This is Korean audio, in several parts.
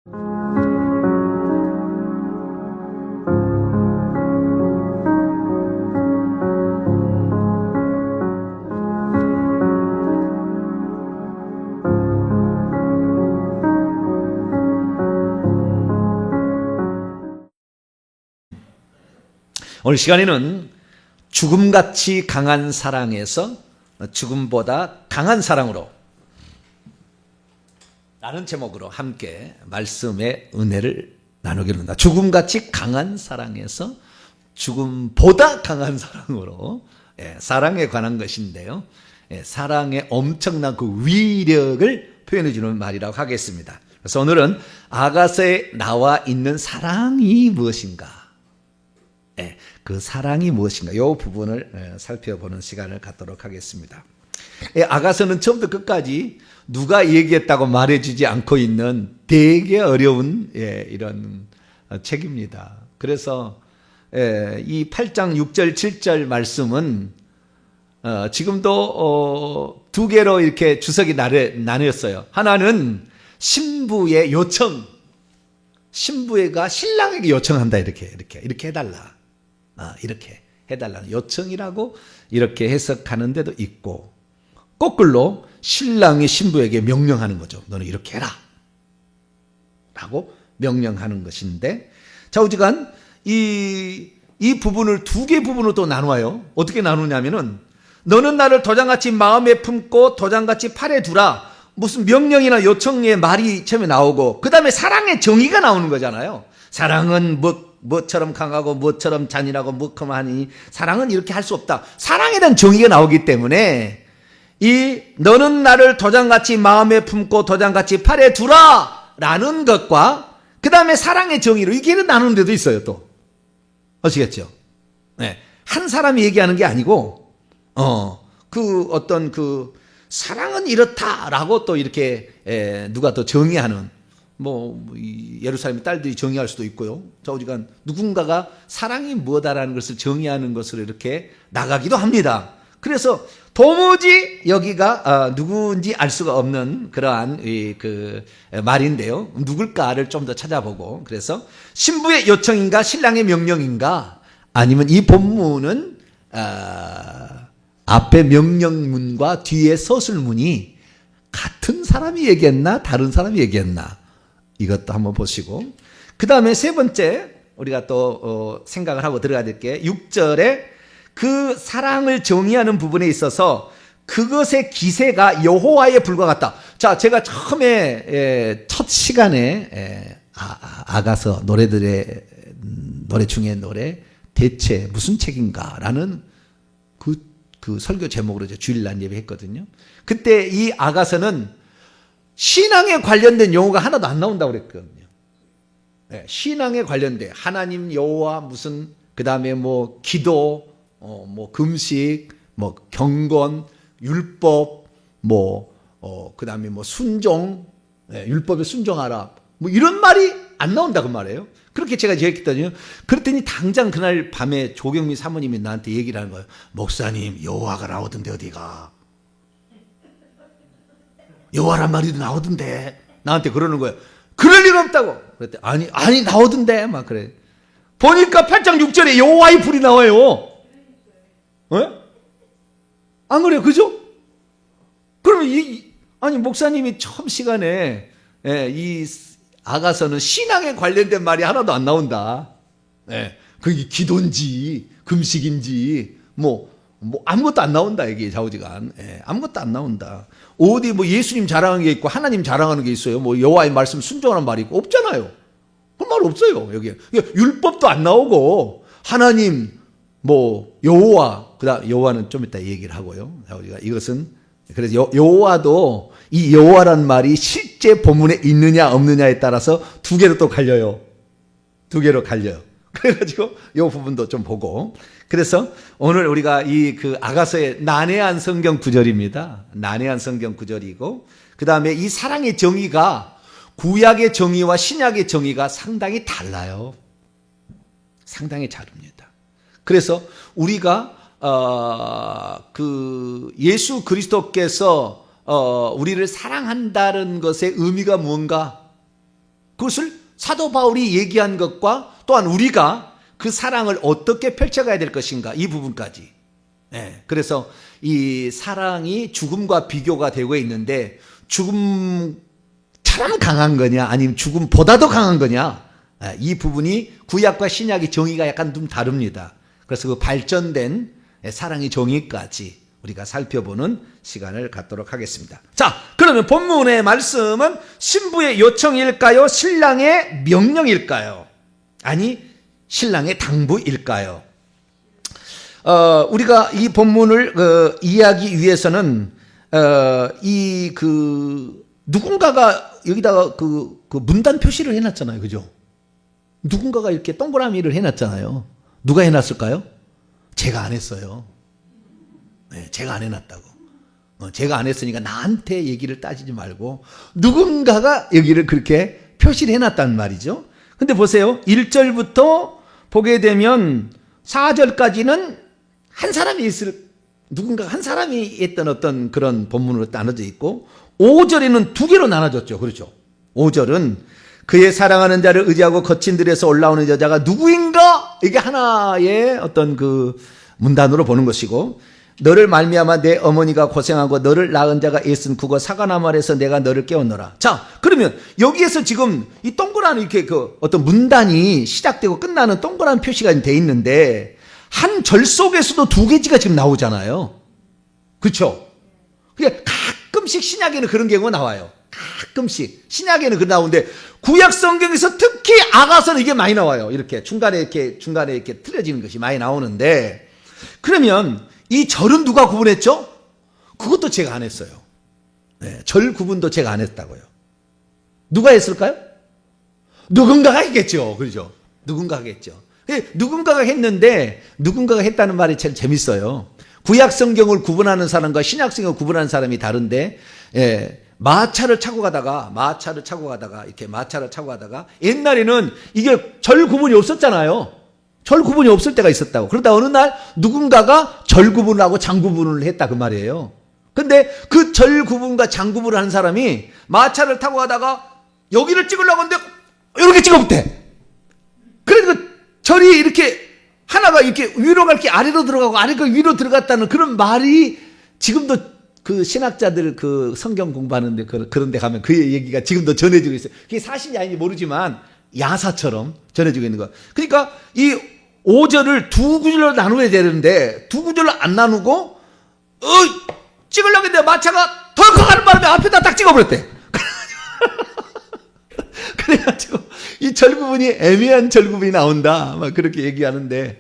오늘 시간에는 죽음같이 강한 사랑에서 죽음보다 강한 사랑으로 라는 제목으로 함께 말씀의 은혜를 나누기로 합니다. 죽음같이 강한 사랑에서 죽음보다 강한 사랑으로, 사랑에 관한 것인데요. 사랑의 엄청난 그 위력을 표현해 주는 말이라고 하겠습니다. 그래서 오늘은 아가서에 나와 있는 사랑이 무엇인가, 그 사랑이 무엇인가, 이 부분을 살펴보는 시간을 갖도록 하겠습니다. 아가서는 처음부터 끝까지 누가 얘기했다고 말해주지 않고 있는 되게 어려운 이런 책입니다. 그래서 이 8장 6절 7절 말씀은 지금도 두 개로 이렇게 주석이 나뉘었어요. 하나는 신부의 요청, 신부가 신랑에게 요청한다, 이렇게 해달라, 이렇게 해달라는 요청이라고 이렇게 해석하는 데도 있고, 거꾸로 신랑이 신부에게 명령하는 거죠. 너는 이렇게 해라 라고 명령하는 것인데, 좌우지간 이 부분을 두 개 부분으로 또 나누어요. 어떻게 나누냐면은, 너는 나를 도장같이 마음에 품고 도장같이 팔에 두라, 무슨 명령이나 요청의 말이 처음에 나오고, 그 다음에 사랑의 정의가 나오는 거잖아요. 사랑은 뭐처럼 강하고 뭐처럼 잔인하고 뭐컴하니 사랑은 이렇게 할 수 없다. 사랑에 대한 정의가 나오기 때문에 이 너는 나를 도장같이 마음에 품고 도장같이 팔에 두라 라는 것과 그 다음에 사랑의 정의로 이게 나누는 데도 있어요. 또 아시겠죠? 한 사람이 얘기하는 게 아니고 그 사랑은 이렇다라고 또 이렇게 누가 또 정의하는, 예루살렘 딸들이 정의할 수도 있고요. 좌우지간 누군가가 사랑이 뭐다라는 것을 정의하는 것으로 이렇게 나가기도 합니다. 그래서 도무지 여기가 누구인지 알 수가 없는 그러한 그 말인데요. 누굴까를 좀 더 찾아보고, 그래서 신부의 요청인가 신랑의 명령인가, 아니면 이 본문은 앞에 명령문과 뒤에 서술문이 같은 사람이 얘기했나 다른 사람이 얘기했나, 이것도 한번 보시고, 그 다음에 세 번째 우리가 또 생각을 하고 들어가야 될 게 6절에 그 사랑을 정의하는 부분에 있어서 그것의 기세가 여호와의 불과 같다. 자, 제가 처음에 첫 시간에 아가서 노래 중에 노래 대체 무슨 책인가라는 그 설교 제목으로 이제 주일날 예배했거든요. 그때 이 아가서는 신앙에 관련된 용어가 하나도 안 나온다고 그랬거든요. 신앙에 관련된 하나님, 여호와, 무슨 그 다음에 기도, 금식, 경건, 율법, 그 다음에 순종, 율법에 순종하라, 이런 말이 안 나온다 그 말이에요. 그렇게 제가 얘기했더니요. 그랬더니 당장 그날 밤에 조경미 사모님이 나한테 얘기를 하는 거예요. 목사님, 여호와가 나오던데 어디가? 여호와란 말이 나오던데. 나한테 그러는 거예요. 그럴 일 없다고. 그랬더니 아니 나오던데 막 그래. 보니까 8장 6절에 여호와의 불이 나와요. 안 그래요? 그죠? 그러면 아니 목사님이 처음 시간에 이 아가서는 신앙에 관련된 말이 하나도 안 나온다. 그게 기도인지 금식인지 아무것도 안 나온다, 이게 좌우지간. 아무것도 안 나온다. 어디 예수님 자랑하는 게 있고 하나님 자랑하는 게 있어요. 여호와의 말씀 순종하는 말이 있고 없잖아요. 그런 말 없어요, 여기. 율법도 안 나오고 하나님, 여호와, 그다음 여호와는 좀 이따 얘기를 하고요. 좌우지간 이것은 그래서 여호와도 이 여호와란 말이 실제 본문에 있느냐 없느냐에 따라서 두 개로 또 갈려요. 두 개로 갈려요. 그래가지고 이 부분도 좀 보고, 그래서 오늘 우리가 그 아가서의 난해한 성경 구절입니다. 난해한 성경 구절이고, 그 다음에 이 사랑의 정의가 구약의 정의와 신약의 정의가 상당히 달라요. 상당히 다릅니다. 그래서 우리가 그 예수 그리스도께서 우리를 사랑한다는 것의 의미가 무언가? 그것을 사도 바울이 얘기한 것과 또한 우리가 그 사랑을 어떻게 펼쳐가야 될 것인가, 이 부분까지. 그래서 이 사랑이 죽음과 비교가 되고 있는데 죽음처럼 강한 거냐 아니면 죽음보다도 강한 거냐, 이 부분이 구약과 신약의 정의가 약간 좀 다릅니다. 그래서 그 발전된 사랑의 정의까지 우리가 살펴보는 시간을 갖도록 하겠습니다. 자, 그러면 본문의 말씀은 신부의 요청일까요? 신랑의 명령일까요? 아니, 신랑의 당부일까요? 우리가 이 본문을 이해하기 위해서는 누군가가 여기다가 그 문단 표시를 해놨잖아요, 그죠? 누군가가 이렇게 동그라미를 해놨잖아요. 누가 해놨을까요? 제가 안 했어요. 제가 안 해놨다고. 제가 안 했으니까 나한테 얘기를 따지지 말고 누군가가 여기를 그렇게 표시를 해놨단 말이죠. 근데 보세요. 1절부터 보게 되면 4절까지는 누군가 한 사람이 했던 어떤 그런 본문으로 나눠져 있고 5절에는 두 개로 나눠졌죠. 그렇죠. 5절은 그의 사랑하는 자를 의지하고 거친 들에서 올라오는 여자가 누구인가? 이게 하나의 어떤 그 문단으로 보는 것이고, 너를 말미암아 내 어머니가 고생하고 너를 낳은 자가 애쓴 국어 사과나무 아래서 내가 너를 깨웠노라. 자, 그러면 여기에서 지금 이 동그란 이렇게 그 어떤 문단이 시작되고 끝나는 동그란 표시가 돼 있는데 한 절 속에서도 두 개지가 지금 나오잖아요. 그렇죠? 그게 가끔씩 신약에는 그런 경우가 나와요. 가끔씩 신약에는 그런 나오는데 구약 성경에서 특히 아가서는 이게 많이 나와요. 이렇게 중간에 이렇게 틀어지는 것이 많이 나오는데, 그러면 이 절은 누가 구분했죠? 그것도 제가 안 했어요. 절 구분도 제가 안 했다고요. 누가 했을까요? 누군가가 했겠죠. 그렇죠? 누군가가 했죠. 누군가가 했는데 누군가가 했다는 말이 참 재밌어요. 구약 성경을 구분하는 사람과 신약 성경을 구분하는 사람이 다른데, 마차를 타고 가다가 옛날에는 이게 절 구분이 없었잖아요. 절 구분이 없을 때가 있었다고. 그러다 어느 날 누군가가 절 구분을 하고 장 구분을 했다 그 말이에요. 근데 그 절 구분과 장 구분을 하는 사람이 마차를 타고 가다가 여기를 찍으려고 하는데 이렇게 찍어붙대. 그러니까 절이 이렇게 하나가 이렇게 위로 갈 게 아래로 들어가고 아래가 위로 들어갔다는 그런 말이 지금도 그 신학자들 그 성경 공부하는데 그런 데 가면 그 얘기가 지금도 전해지고 있어요. 그게 사실이 아닌지 모르지만 야사처럼 전해지고 있는 거야. 그러니까 이 5절을 두 구절로 나누어야 되는데 두 구절로 안 나누고 찍으려고 했는데 마차가 덜컥 가는 바람에 앞에다 딱 찍어버렸대. 그래가지고 이 절구분이 애매한 절구분이 나온다 막 그렇게 얘기하는데,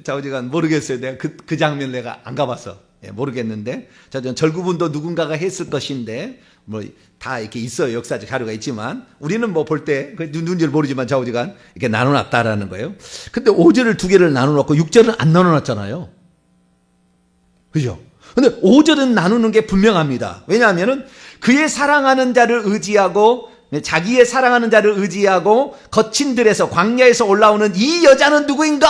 좌우지간 모르겠어요. 내가 그 장면 내가 안 가봐서 모르겠는데, 절구분도 누군가가 했을 것인데 뭐 다 이렇게 있어요. 역사적 자료가 있지만 우리는 뭐 볼 때 누군지를 모르지만 좌우지간 이렇게 나눠놨다라는 거예요. 근데 5절을 두 개를 나눠놓고 6절은 안 나눠놨잖아요. 그죠? 근데 5절은 나누는 게 분명합니다. 왜냐하면은 그의 사랑하는 자를 의지하고 자기의 사랑하는 자를 의지하고 거친 들에서 광야에서 올라오는 이 여자는 누구인가?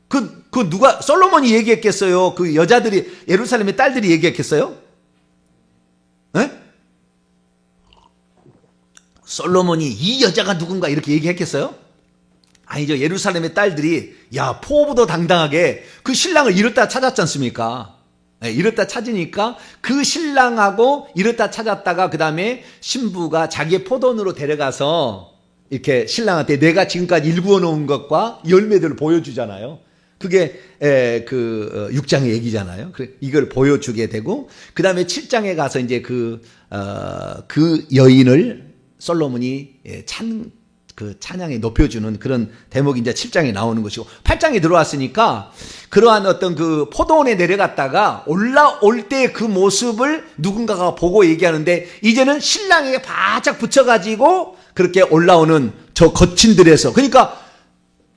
그 누가 솔로몬이 얘기했겠어요? 그 여자들이 예루살렘의 딸들이 얘기했겠어요? 네? 솔로몬이 이 여자가 누군가 이렇게 얘기했겠어요? 아니죠. 예루살렘의 딸들이 포부도 당당하게 그 신랑을 이렇다 찾았지 않습니까? 이렇다 찾으니까 그 신랑하고 이렇다 찾았다가 그 다음에 신부가 자기의 포도원으로 데려가서 이렇게 신랑한테 내가 지금까지 일구어 놓은 것과 열매들을 보여주잖아요. 그게 6장의 얘기잖아요. 이걸 보여주게 되고 그 다음에 7장에 가서 이제 그 여인을 솔로몬이 찬양에 높여주는 그런 대목이 이제 7장에 나오는 것이고, 8장에 들어왔으니까 그러한 어떤 그 포도원에 내려갔다가 올라올 때 그 모습을 누군가가 보고 얘기하는데, 이제는 신랑에게 바짝 붙여가지고 그렇게 올라오는 저 거친 들에서, 그러니까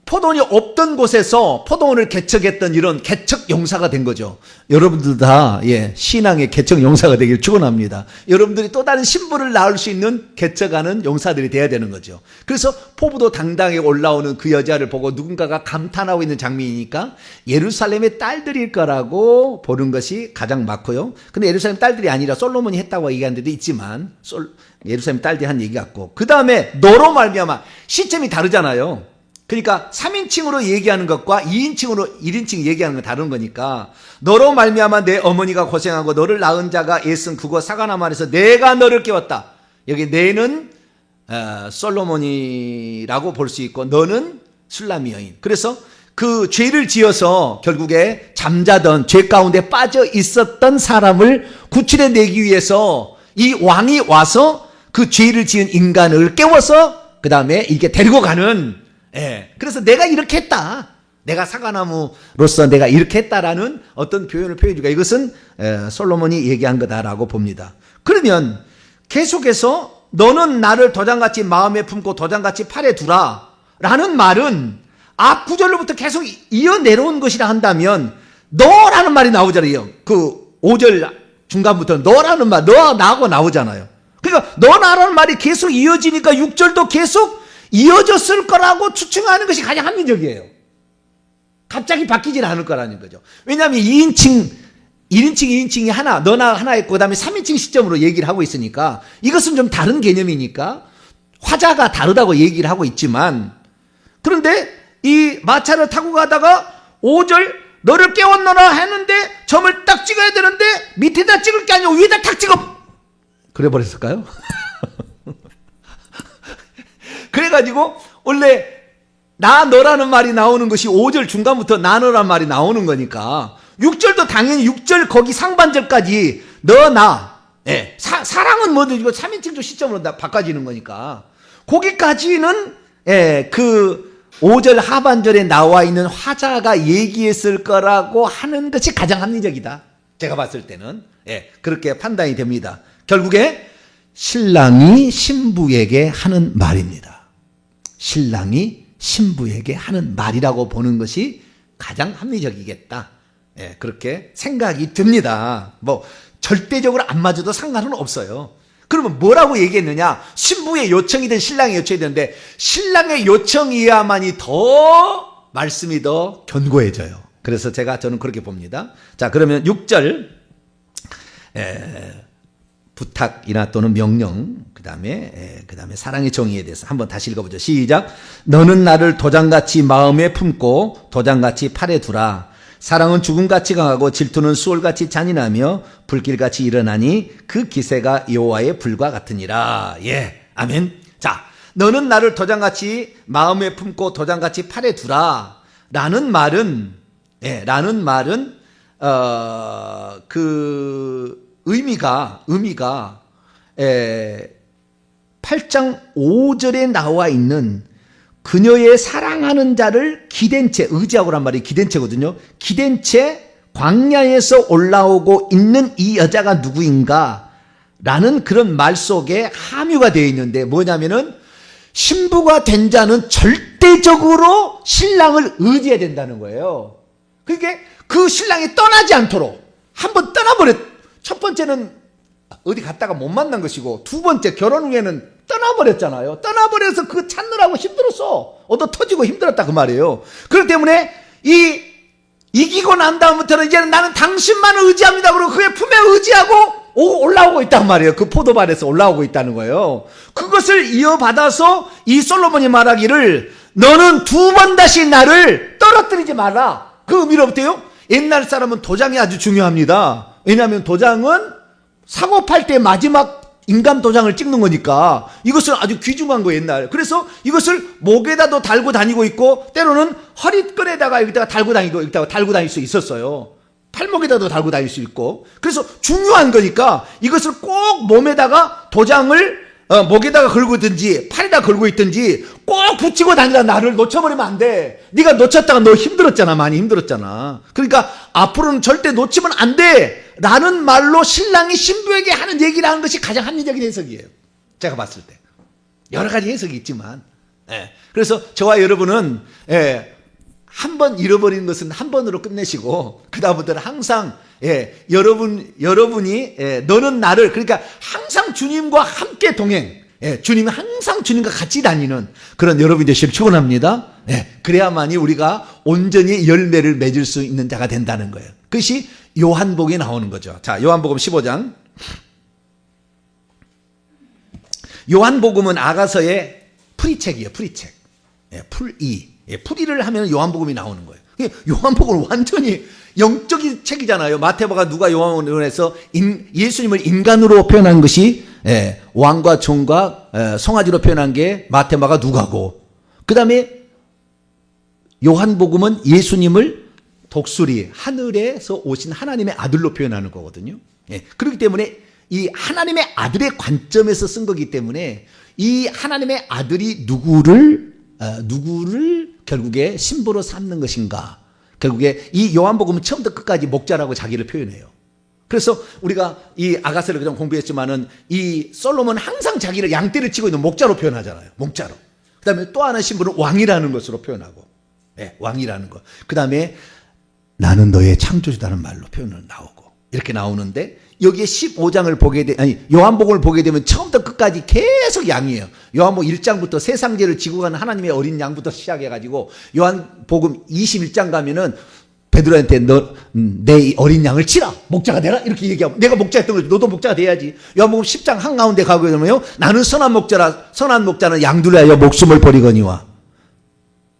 포도원이 없던 곳에서 포도원을 개척했던 이런 개척 용사가 된 거죠. 여러분들 다 신앙의 개척 용사가 되길 축원합니다. 여러분들이 또 다른 신부를 낳을 수 있는 개척하는 용사들이 돼야 되는 거죠. 그래서 포부도 당당하게 올라오는 그 여자를 보고 누군가가 감탄하고 있는 장면이니까 예루살렘의 딸들일 거라고 보는 것이 가장 맞고요. 근데 예루살렘 딸들이 아니라 솔로몬이 했다고 얘기하는 데도 있지만 예루살렘 딸들이 한 얘기 같고, 그 다음에 너로 말미암아 시점이 다르잖아요. 그러니까 3인칭으로 얘기하는 것과 2인칭으로 1인칭 얘기하는 건 다른 거니까, 너로 말미암아 내 어머니가 고생하고 너를 낳은 자가 애쓴 그곳 사가나말에서 내가 너를 깨웠다. 여기 내는 솔로몬이라고 볼 수 있고 너는 술람이 여인. 그래서 그 죄를 지어서 결국에 잠자던 죄 가운데 빠져 있었던 사람을 구출해내기 위해서 이 왕이 와서 그 죄를 지은 인간을 깨워서 그 다음에 이렇게 데리고 가는, 그래서 내가 이렇게 했다. 내가 사과나무로서 내가 이렇게 했다라는 어떤 표현을 표해주니까 이것은 솔로몬이 얘기한 거다라고 봅니다. 그러면 계속해서 너는 나를 도장같이 마음에 품고 도장같이 팔에 두라 라는 말은 앞 구절로부터 계속 이어 내려온 것이라 한다면 너라는 말이 나오잖아요. 그 5절 중간부터 너라는 말, 너와 나하고 나오잖아요. 그러니까 너 나라는 말이 계속 이어지니까 6절도 계속 이어졌을 거라고 추측하는 것이 가장 합리적이에요. 갑자기 바뀌질 않을 거라는 거죠. 왜냐하면 2인칭, 1인칭, 2인칭이 하나, 너나 하나 있고 그 다음에 3인칭 시점으로 얘기를 하고 있으니까 이것은 좀 다른 개념이니까 화자가 다르다고 얘기를 하고 있지만, 그런데 이 마차를 타고 가다가 5절 너를 깨웠노라 했는데 점을 딱 찍어야 되는데 밑에다 찍을 게 아니고 위에다 탁 찍어 그래 버렸을까요? 그래가지고 원래 나 너라는 말이 나오는 것이 5절 중간부터 나 너라는 말이 나오는 거니까 6절도 당연히 6절 거기 상반절까지 너 나, 사랑은 뭐든 이거 3인칭도 시점으로 바꿔지는 거니까 거기까지는 그 5절 하반절에 나와 있는 화자가 얘기했을 거라고 하는 것이 가장 합리적이다. 제가 봤을 때는 그렇게 판단이 됩니다. 결국에 신랑이 신부에게 하는 말입니다. 신랑이 신부에게 하는 말이라고 보는 것이 가장 합리적이겠다. 그렇게 생각이 듭니다. 뭐 절대적으로 안 맞아도 상관은 없어요. 그러면 뭐라고 얘기했느냐? 신부의 요청이든 신랑의 요청이 되는데 신랑의 요청이야만이 더 말씀이 더 견고해져요. 그래서 저는 그렇게 봅니다. 자, 그러면 6절 부탁이나 또는 명령, 그 다음에 사랑의 정의에 대해서 한번 다시 읽어보죠. 시작. 너는 나를 도장같이 마음에 품고 도장같이 팔에 두라. 사랑은 죽음같이 강하고 질투는 수월같이 잔인하며 불길같이 일어나니 그 기세가 여호와의 불과 같으니라. 아멘. 자, 너는 나를 도장같이 마음에 품고 도장같이 팔에 두라 라는 말은 그 의미가 8장 5절에 나와 있는 그녀의 사랑하는 자를 기댄 채, 의지하고란 말이 기댄 채거든요. 기댄 채 광야에서 올라오고 있는 이 여자가 누구인가 라는 그런 말 속에 함유가 되어 있는데, 뭐냐면은 신부가 된 자는 절대적으로 신랑을 의지해야 된다는 거예요. 그러니까 그 신랑이 떠나지 않도록 한번 첫 번째는 어디 갔다가 못 만난 것이고, 두 번째 결혼 후에는 떠나버렸잖아요. 떠나버려서 그거 찾느라고 힘들었어. 얻어 터지고 힘들었다 그 말이에요. 그렇기 때문에 이기고 난 다음부터는 이제는 나는 당신만을 의지합니다. 그리고 그의 품에 의지하고 올라오고 있단 말이에요. 그 포도밭에서 올라오고 있다는 거예요. 그것을 이어받아서 이 솔로몬이 말하기를 너는 두 번 다시 나를 떨어뜨리지 마라. 그 의미로부터요. 옛날 사람은 도장이 아주 중요합니다. 왜냐하면 도장은 사고 팔 때 마지막 인감 도장을 찍는 거니까 이것은 아주 귀중한 거 옛날. 그래서 이것을 목에다도 달고 다니고 있고 때로는 허리끈에다가 여기다가 달고 다니고 여기다가 달고 다닐 수 있었어요. 팔목에다도 달고 다닐 수 있고. 그래서 중요한 거니까 이것을 꼭 몸에다가 도장을 목에다가 걸고 있든지 팔에다 걸고 있든지 꼭 붙이고 다니라. 나를 놓쳐버리면 안 돼. 네가 놓쳤다가 너 힘들었잖아. 많이 힘들었잖아. 그러니까 앞으로는 절대 놓치면 안 돼 라는 말로 신랑이 신부에게 하는 얘기를 하는 것이 가장 합리적인 해석이에요. 제가 봤을 때 여러 가지 해석이 있지만 그래서 저와 여러분은 한 번 잃어버리는 것은 한 번으로 끝내시고 그다음부터는 항상 여러분이 너는 나를, 그러니까 항상 주님과 함께 동행, 주님은 항상 주님과 같이 다니는 그런 여러분이 되시길 축원합니다. 그래야만이 우리가 온전히 열매를 맺을 수 있는 자가 된다는 거예요. 그것이 요한복음에 나오는 거죠. 자, 요한복음 15장. 요한복음은 아가서의 풀이책이에요. 풀이책. 풀이를 하면 요한복음이 나오는 거예요. 요한복음은 완전히 영적인 책이잖아요. 마태복음과 누가 요한복음에서 예수님을 인간으로 표현한 것이 왕과 종과 송아지로 표현한 게 마태복음과 누가고, 그 다음에 요한복음은 예수님을 독수리, 하늘에서 오신 하나님의 아들로 표현하는 거거든요. 그렇기 때문에 이 하나님의 아들의 관점에서 쓴 거기 때문에 이 하나님의 아들이 누구를 결국에 신부로 삼는 것인가, 결국에 이 요한복음은 처음부터 끝까지 목자라고 자기를 표현해요. 그래서 우리가 이 아가서를 그냥 공부했지만은 이 솔로몬은 항상 자기를 양떼를 치고 있는 목자로 표현하잖아요. 목자로. 그 다음에 또 하나 신부는 왕이라는 것으로 표현하고, 왕이라는 것. 그 다음에 나는 너의 창조주다는 말로 표현을 나오고, 이렇게 나오는데, 여기에 15장을 요한복음을 보게 되면 처음부터 끝까지 계속 양이에요. 요한복음 1장부터 세상죄를 지고 가는 하나님의 어린 양부터 시작해가지고, 요한복음 21장 가면은 베드로한테 내 어린 양을 치라, 목자가 되라, 이렇게 얘기하고, 내가 목자였던 거지, 너도 목자가 돼야지. 요한복음 10장 한가운데 가고 되면요, 나는 선한 목자라, 선한 목자는 양들을 위하여 목숨을 버리거니와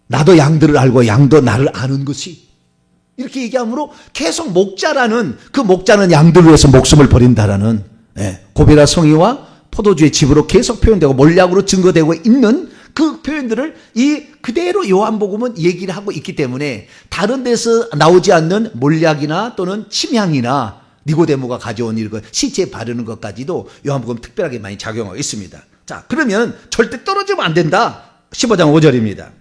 나도 양들을 알고 양도 나를 아는 것이, 이렇게 얘기하므로 계속 목자라는, 그 목자는 양들을 위해서 목숨을 버린다라는 고비라 송이와 포도주의 집으로 계속 표현되고 몰약으로 증거되고 있는 그 표현들을 그대로 요한복음은 얘기를 하고 있기 때문에 다른 데서 나오지 않는 몰약이나 또는 침향이나 니고데모가 가져온 이런 시체에 바르는 것까지도 요한복음 특별하게 많이 작용하고 있습니다. 자, 그러면 절대 떨어지면 안 된다. 15장 5절입니다.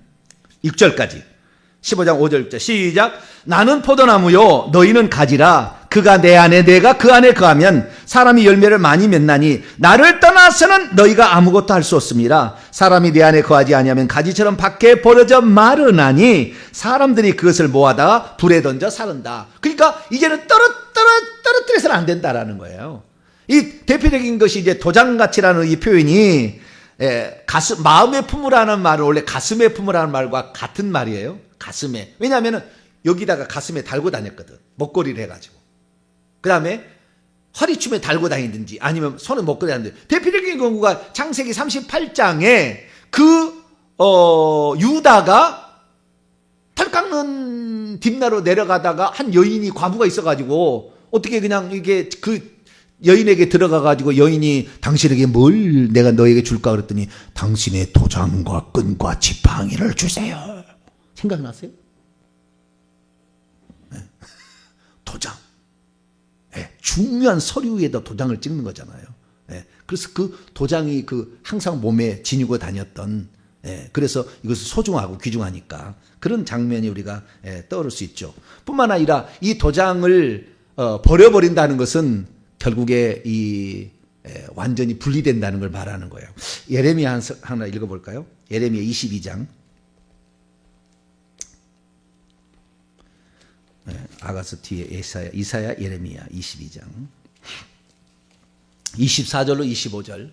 6절까지. 15장 5절부터 시작. 나는 포도나무요 너희는 가지라. 그가 내 안에 내가 그 안에 거하면 사람이 열매를 많이 맺나니 나를 떠나서는 너희가 아무것도 할 수 없습니다. 사람이 내 안에 거하지 아니하면 가지처럼 밖에 버려져 마르나니 사람들이 그것을 모아다가 불에 던져 사른다. 그러니까 이제는 떨어뜨려서는 안 된다라는 거예요. 이 대표적인 것이 이제 도장같이라는 이 표현이 마음에 품으라는 말은 원래 가슴에 품으라는 말과 같은 말이에요. 가슴에. 왜냐하면 여기다가 가슴에 달고 다녔거든. 목걸이를 해가지고. 그 다음에 허리춤에 달고 다니든지 아니면 손에 목걸이 다니든지. 대표적인 경우가 창세기 38장에 유다가 털 깎는 뒷나로 내려가다가 한 여인이 과부가 있어가지고 어떻게 그냥 이게 여인에게 들어가가지고 여인이 당신에게 뭘 내가 너에게 줄까 그랬더니 당신의 도장과 끈과 지팡이를 주세요. 생각나세요? 도장. 중요한 서류에다 도장을 찍는 거잖아요. 그래서 그 도장이 항상 몸에 지니고 다녔던, 그래서 이것을 소중하고 귀중하니까 그런 장면이 우리가 떠오를 수 있죠. 뿐만 아니라 이 도장을 버려버린다는 것은 결국에 완전히 분리된다는 걸 말하는 거예요. 예레미야 하나 읽어볼까요? 예레미야 22장. 아가서 뒤에 이사야, 예레미야 22장 24절로 25절.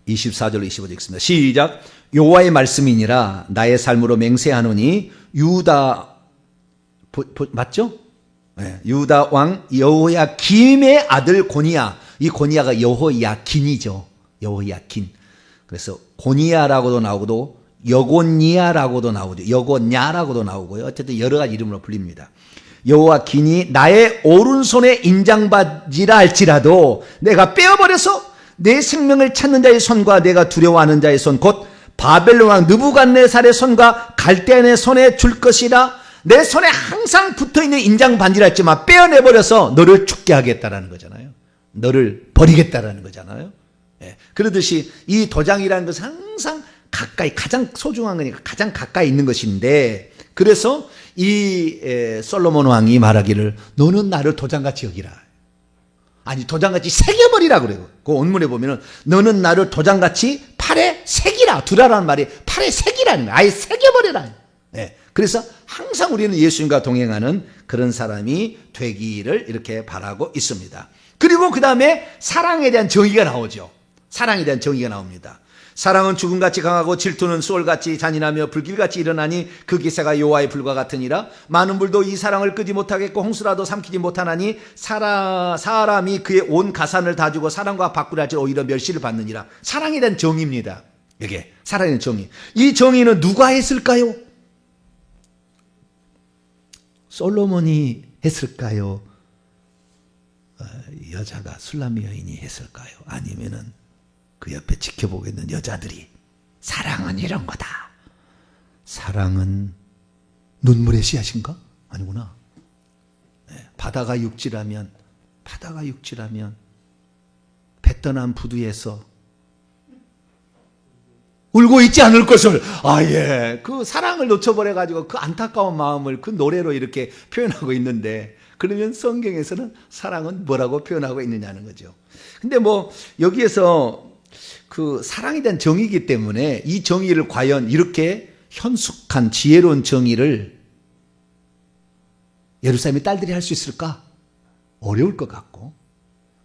(24절로 25절) 읽습니다. 시작. 여호와의 말씀이니라. 나의 삶으로 맹세하노니 유다 맞죠? 유다 왕 여호야김의 아들 고니야. 이 고니야가 여호야긴이죠. 여호야긴. 그래서 고니야라고도 나오고 여고니야라고도 나오죠. 여고냐라고도 나오고요. 어쨌든 여러 가지 이름으로 불립니다. 여호와긴이 나의 오른손에 인장받이라 할지라도 내가 빼어버려서 내 생명을 찾는 자의 손과 내가 두려워하는 자의 손 곧 바벨론 왕 느부갓네살의 손과 갈대아인의 손에 줄 것이라. 내 손에 항상 붙어있는 인장 반지라 했지만 빼어내버려서 너를 죽게 하겠다라는 거잖아요. 너를 버리겠다라는 거잖아요. 그러듯이 이 도장이라는 것은 항상 가까이, 가장 소중한 거니까 가장 가까이 있는 것인데, 그래서 이 솔로몬 왕이 말하기를 너는 나를 도장같이 여기라. 아니, 도장같이 새겨버리라 그래요. 그 원문에 보면은 너는 나를 도장같이 팔에 새기라. 두라라는 말이 팔에 새기라는 거예요. 아예 새겨버리라. 네. 그래서 항상 우리는 예수님과 동행하는 그런 사람이 되기를 이렇게 바라고 있습니다. 그리고 그 다음에 사랑에 대한 정의가 나오죠. 사랑에 대한 정의가 나옵니다. 사랑은 죽음같이 강하고 질투는 수월같이 잔인하며 불길같이 일어나니 그 기세가 여호와의 불과 같으니라. 많은 불도 이 사랑을 끄지 못하겠고 홍수라도 삼키지 못하나니 사람이 그의 온 가산을 다 주고 사랑과 바꾸려 할지 오히려 멸시를 받느니라. 사랑에 대한 정의입니다. 이게 사랑의 정의. 이 정의는 누가 했을까요? 솔로몬이 했을까요? 여자가 술람미 여인이 했을까요? 아니면은 그 옆에 지켜보고 있는 여자들이 사랑은 이런 거다. 사랑은 눈물의 씨앗인가? 아니구나. 네, 바다가 육지라면 배 떠난 부두에서 울고 있지 않을 것을, 그 사랑을 놓쳐버려가지고 그 안타까운 마음을 그 노래로 이렇게 표현하고 있는데, 그러면 성경에서는 사랑은 뭐라고 표현하고 있느냐는 거죠. 근데 여기에서 그 사랑에 대한 정의이기 때문에 이 정의를 과연 이렇게 현숙한 지혜로운 정의를 예루살렘의 딸들이 할 수 있을까? 어려울 것 같고,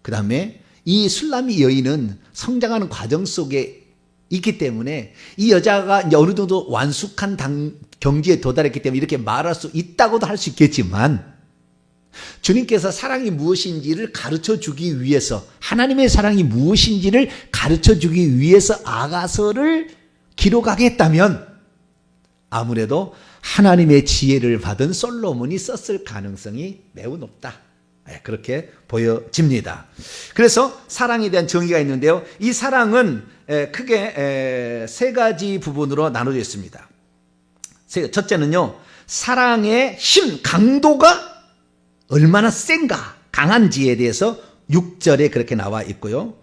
그 다음에 이 술람미 여인은 성장하는 과정 속에 있기 때문에 이 여자가 이제 어느 정도 완숙한 경지에 도달했기 때문에 이렇게 말할 수 있다고도 할 수 있겠지만, 주님께서 사랑이 무엇인지를 가르쳐 주기 위해서, 하나님의 사랑이 무엇인지를 가르쳐 주기 위해서 아가서를 기록하겠다면 아무래도 하나님의 지혜를 받은 솔로몬이 썼을 가능성이 매우 높다. 그렇게 보여집니다. 그래서 사랑에 대한 정의가 있는데요. 이 사랑은 크게 세 가지 부분으로 나눠져 있습니다. 첫째는요, 사랑의 힘, 강도가 얼마나 센가, 강한지에 대해서 6절에 그렇게 나와 있고요.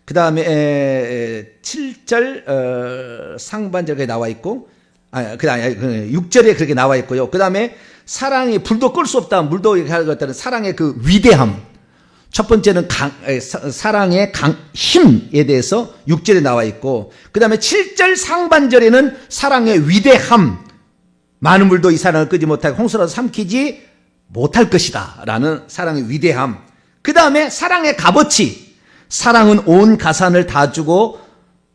그 다음에 7절 상반절에 나와 있고, 6절에 그렇게 나와 있고요. 그 다음에 사랑이 불도 끌 수 없다, 물도 이렇게 하는 것들은 사랑의 그 위대함. 첫 번째는 사랑의 힘에 대해서 6절에 나와 있고, 그 다음에 7절 상반절에는 사랑의 위대함. 많은 물도 이 사랑을 끄지 못하고 홍수라도 삼키지 못할 것이다 라는 사랑의 위대함. 그 다음에 사랑의 값어치. 사랑은 온 가산을 다 주고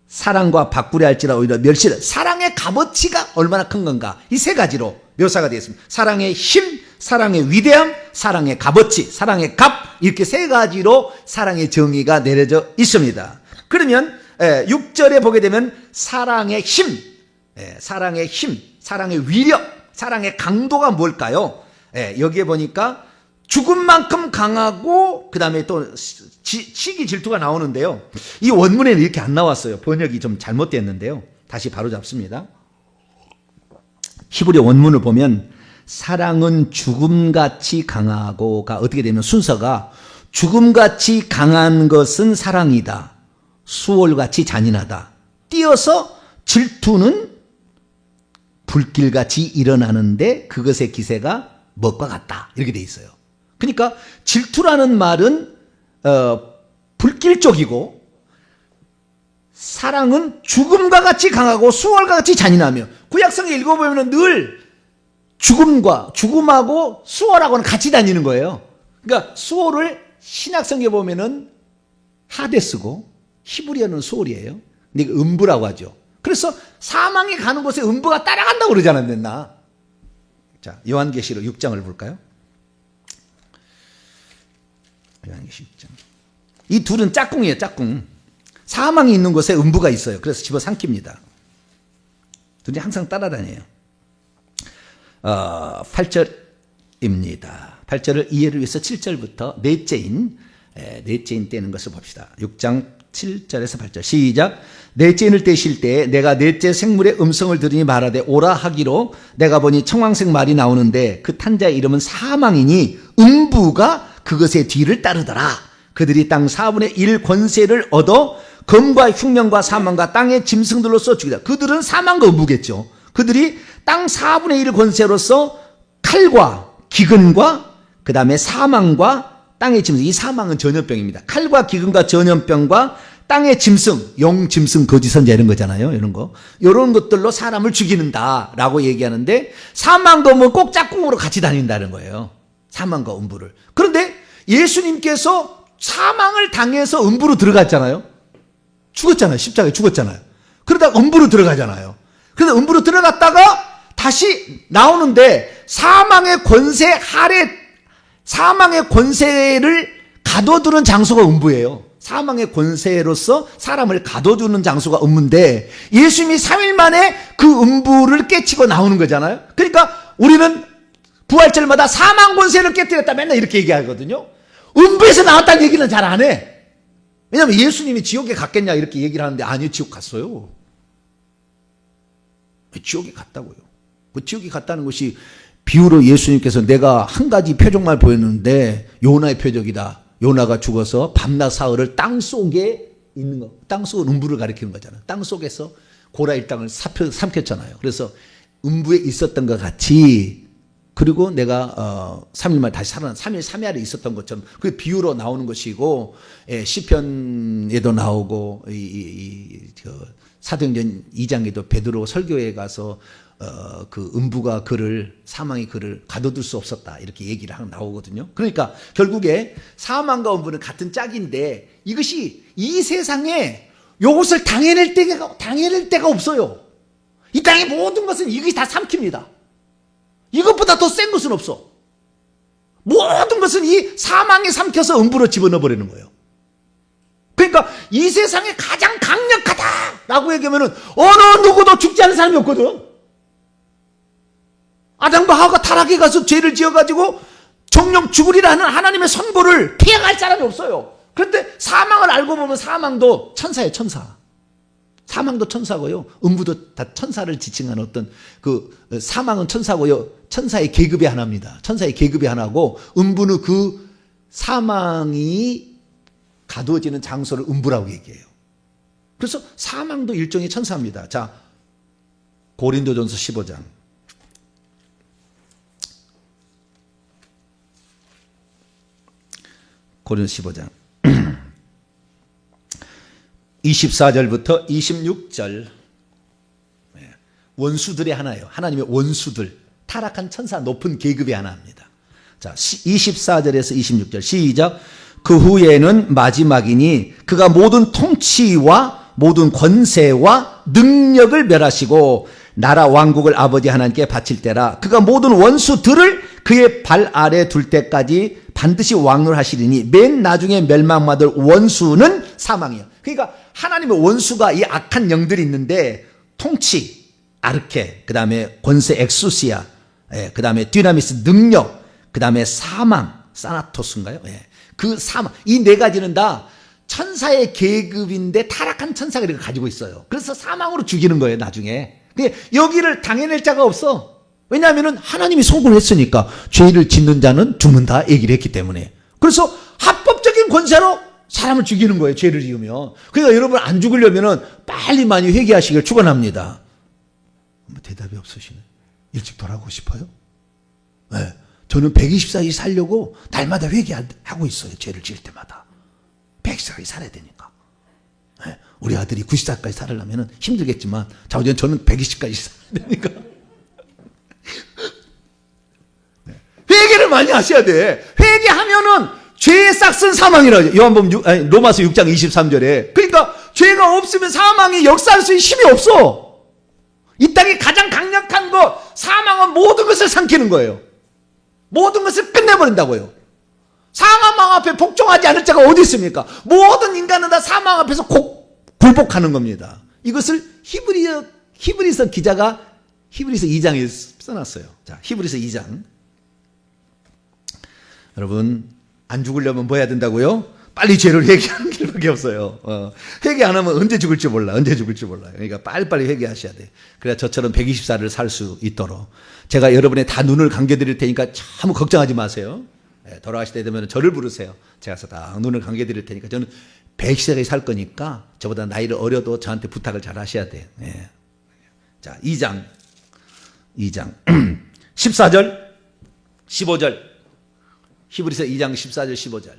사랑과 바꾸려 할지라 오히려 멸시를. 사랑의 값어치가 얼마나 큰 건가, 이 세 가지로 묘사가 되어 있습니다. 사랑의 힘, 사랑의 위대함, 사랑의 값어치, 사랑의 값, 이렇게 세 가지로 사랑의 정의가 내려져 있습니다. 그러면 6절에 보게 되면 사랑의 힘, 사랑의 위력, 사랑의 강도가 뭘까요? 여기에 보니까 죽음만큼 강하고, 그 다음에 또 시기 질투가 나오는데요. 이 원문에는 이렇게 안 나왔어요. 번역이 좀 잘못됐는데요. 다시 바로 잡습니다. 히브리 원문을 보면 사랑은 죽음같이 강하고가 어떻게 되면 순서가 죽음같이 강한 것은 사랑이다, 수월같이 잔인하다, 띄어서 질투는 불길같이 일어나는데 그것의 기세가 먹과 같다, 이렇게 돼 있어요. 그러니까 질투라는 말은 불길 쪽이고, 사랑은 죽음과 같이 강하고 수월과 같이 잔인하며, 구약성에 읽어보면 늘 죽음하고 수월하고는 같이 다니는 거예요. 그러니까 수월을 신약성에 보면은 하데스고 히브리어는 수월이에요. 근데 음부라고 하죠. 그래서 사망이 가는 곳에 음부가 따라간다고 그러잖아요, 맨날. 자, 요한계시록 6장을 볼까요? 요한계시록 6장. 이 둘은 짝꿍이에요, 짝꿍. 사망이 있는 곳에 음부가 있어요. 그래서 집어삼킵니다. 둘이 항상 따라다녀요. 8절입니다. 8절을 이해를 위해서 7절부터 넷째인 떼는 것을 봅시다. 6장 7절에서 8절 시작. 넷째 인을 떼실 때 내가 넷째 생물의 음성을 들으니 말하되 오라 하기로, 내가 보니 청황색 말이 나오는데 그 탄자의 이름은 사망이니 음부가 그것의 뒤를 따르더라. 그들이 땅 4분의 1 권세를 얻어 검과 흉년과 사망과 땅의 짐승들로서 죽이다. 그들은 사망과 음부겠죠. 그들이 땅 4분의 1 권세로서 칼과 기근과 그 다음에 사망과 땅의 짐승. 이 사망은 전염병입니다. 칼과 기근과 전염병과 땅의 짐승, 용, 짐승, 거짓 선자 이런 거잖아요. 이런 거. 이런 것들로 사람을 죽이는다라고 얘기하는데 사망도 뭐 꼭 짝꿍으로 같이 다닌다는 거예요. 사망과 음부를. 그런데 예수님께서 사망을 당해서 음부로 들어갔잖아요. 죽었잖아요. 십자가에 죽었잖아요. 그러다가 음부로 들어가잖아요. 그래서 음부로 들어갔다가 다시 나오는데 사망의 권세를 가둬두는 장소가 음부예요. 사망의 권세로서 사람을 가둬두는 장소가 음부인데 예수님이 3일 만에 그 음부를 깨치고 나오는 거잖아요. 그러니까 우리는 부활절마다 사망 권세를 깨뜨렸다 맨날 이렇게 얘기하거든요. 음부에서 나왔다는 얘기는 잘 안 해. 왜냐하면 예수님이 지옥에 갔겠냐 이렇게 얘기를 하는데 아니요, 지옥 갔어요. 지옥에 갔다고요. 그 지옥에 갔다는 것이 비유로 예수님께서 내가 한 가지 표적만 보였는데 요나의 표적이다. 요나가 죽어서 밤낮 사흘을 땅 속에 있는 거. 땅 속은 음부를 가리키는 거잖아요. 땅 속에서 고라일 땅을 삼켰잖아요. 그래서 음부에 있었던 것 같이 그리고 내가 3일 만에 다시 살아난 3일 3야에 있었던 것처럼 그 비유로 나오는 것이고 시편에도 나오고 사도행전 2장에도 베드로 설교에 가서 그 음부가 사망이 그를 가둬둘 수 없었다 이렇게 얘기를 하고 나오거든요. 그러니까 결국에 사망과 음부는 같은 짝인데 이것이 이 세상에 이것을 당해낼 데가 없어요. 이 땅의 모든 것은 이것이 다 삼킵니다. 이것보다 더 센 것은 없어. 모든 것은 이 사망에 삼켜서 음부로 집어넣어 버리는 거예요. 그러니까 이 세상에 가장 강력하다라고 얘기하면 어느 누구도 죽지 않은 사람이 없거든. 아담과 하와가 타락해 가서 죄를 지어가지고 정령 죽으리라는 하나님의 선고를 피해갈 사람이 없어요. 그런데 사망을 알고 보면 사망도 천사예요, 천사. 사망도 천사고요. 음부도 다 천사를 지칭하는 어떤 사망은 천사고요. 천사의 계급의 하나입니다. 천사의 계급의 하나고 음부는 그 사망이 가두어지는 장소를 음부라고 얘기해요. 그래서 사망도 일종의 천사입니다. 자, 고린도전서 15장. 고린도서 15장. 24절부터 26절. 원수들의 하나예요. 하나님의 원수들. 타락한 천사 높은 계급의 하나입니다. 자, 24절에서 26절 시작. 그 후에는 마지막이니 그가 모든 통치와 모든 권세와 능력을 멸하시고 나라 왕국을 아버지 하나님께 바칠 때라. 그가 모든 원수들을 그의 발 아래 둘 때까지 반드시 왕노하시리니 맨 나중에 멸망받을 원수는 사망이에요. 그러니까 하나님의 원수가 이 악한 영들이 있는데 통치 아르케, 그 다음에 권세 엑소시아, 그 다음에 디나미스 능력, 그 다음에 사망 사나토스인가요? 그 사망, 이 네 가지는 다 천사의 계급인데 타락한 천사가 이렇게 가지고 있어요. 그래서 사망으로 죽이는 거예요, 나중에. 여기를 당해낼 자가 없어. 왜냐하면 하나님이 선고를 했으니까 죄를 짓는 자는 죽는다 얘기를 했기 때문에. 그래서 합법적인 권세로 사람을 죽이는 거예요, 죄를 지으면. 그러니까 여러분 안 죽으려면 빨리 많이 회개하시길 축원합니다. 대답이 없으시네. 일찍 돌아가고 싶어요? 네. 저는 120살이 살려고 날마다 회개하고 있어요. 죄를 지을 때마다. 120살이 살아야 되니까. 네. 우리 아들이 90살까지 살으려면 힘들겠지만 저는 120까지 살아야 되니까. 네. 회개를 많이 하셔야 돼. 회개하면은 죄의 싹은 사망이라고. 로마서 6장 23절에. 그러니까 죄가 없으면 사망이 역사할 수 있는 힘이 없어. 이 땅에 가장 강력한 것, 사망은 모든 것을 삼키는 거예요. 모든 것을 끝내버린다고요. 사망 앞에 복종하지 않을 자가 어디 있습니까? 모든 인간은 다 사망 앞에서 굴복하는 겁니다. 이것을 히브리서 기자가 히브리서 2장에 써놨어요. 자, 히브리서 2장. 여러분, 안 죽으려면 뭐 해야 된다고요? 빨리 죄를 회개하는 길밖에 없어요. 회개 안 하면 언제 죽을지 몰라. 그러니까 빨리빨리 회개하셔야 돼. 그래야 저처럼 120살을 살 수 있도록. 제가 여러분의 다 눈을 감겨드릴 테니까 아무 걱정하지 마세요. 돌아가실 때 되면 저를 부르세요. 제가 다 눈을 감겨드릴 테니까 저는 100세까지 살 거니까 저보다 나이를 어려도 저한테 부탁을 잘 하셔야 돼. 자, 2장 14절 15절 히브리서 2장 14절 15절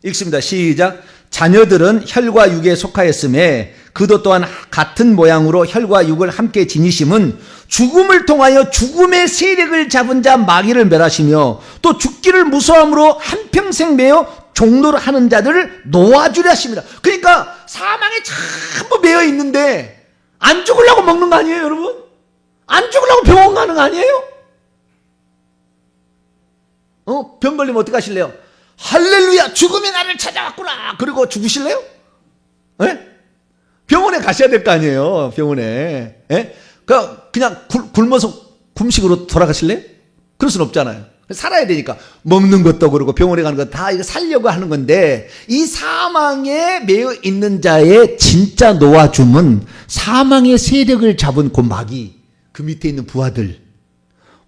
읽습니다. 시작. 자녀들은 혈과 육에 속하였음에 그도 또한 같은 모양으로 혈과 육을 함께 지니심은 죽음을 통하여 죽음의 세력을 잡은 자 마귀를 멸하시며 또 죽기를 무서함으로 한평생 매여 종노를 하는 자들을 놓아주려 하십니다. 그러니까 사망에 전부 매여 있는데 안 죽으려고 먹는 거 아니에요, 여러분? 안 죽으려고 병원 가는 거 아니에요? 병 걸리면 어떻게 하실래요? 할렐루야, 죽음이 나를 찾아왔구나. 그리고 죽으실래요? 네? 병원에 가셔야 될 거 아니에요, 병원에. 네? 그냥 굶어서 금식으로 돌아가실래요? 그럴 순 없잖아요. 살아야 되니까 먹는 것도 그러고 병원에 가는 거 다 이거 살려고 하는 건데, 이 사망에 매여 있는 자의 진짜 놓아줌은 사망의 세력을 잡은 그 마귀, 그 밑에 있는 부하들,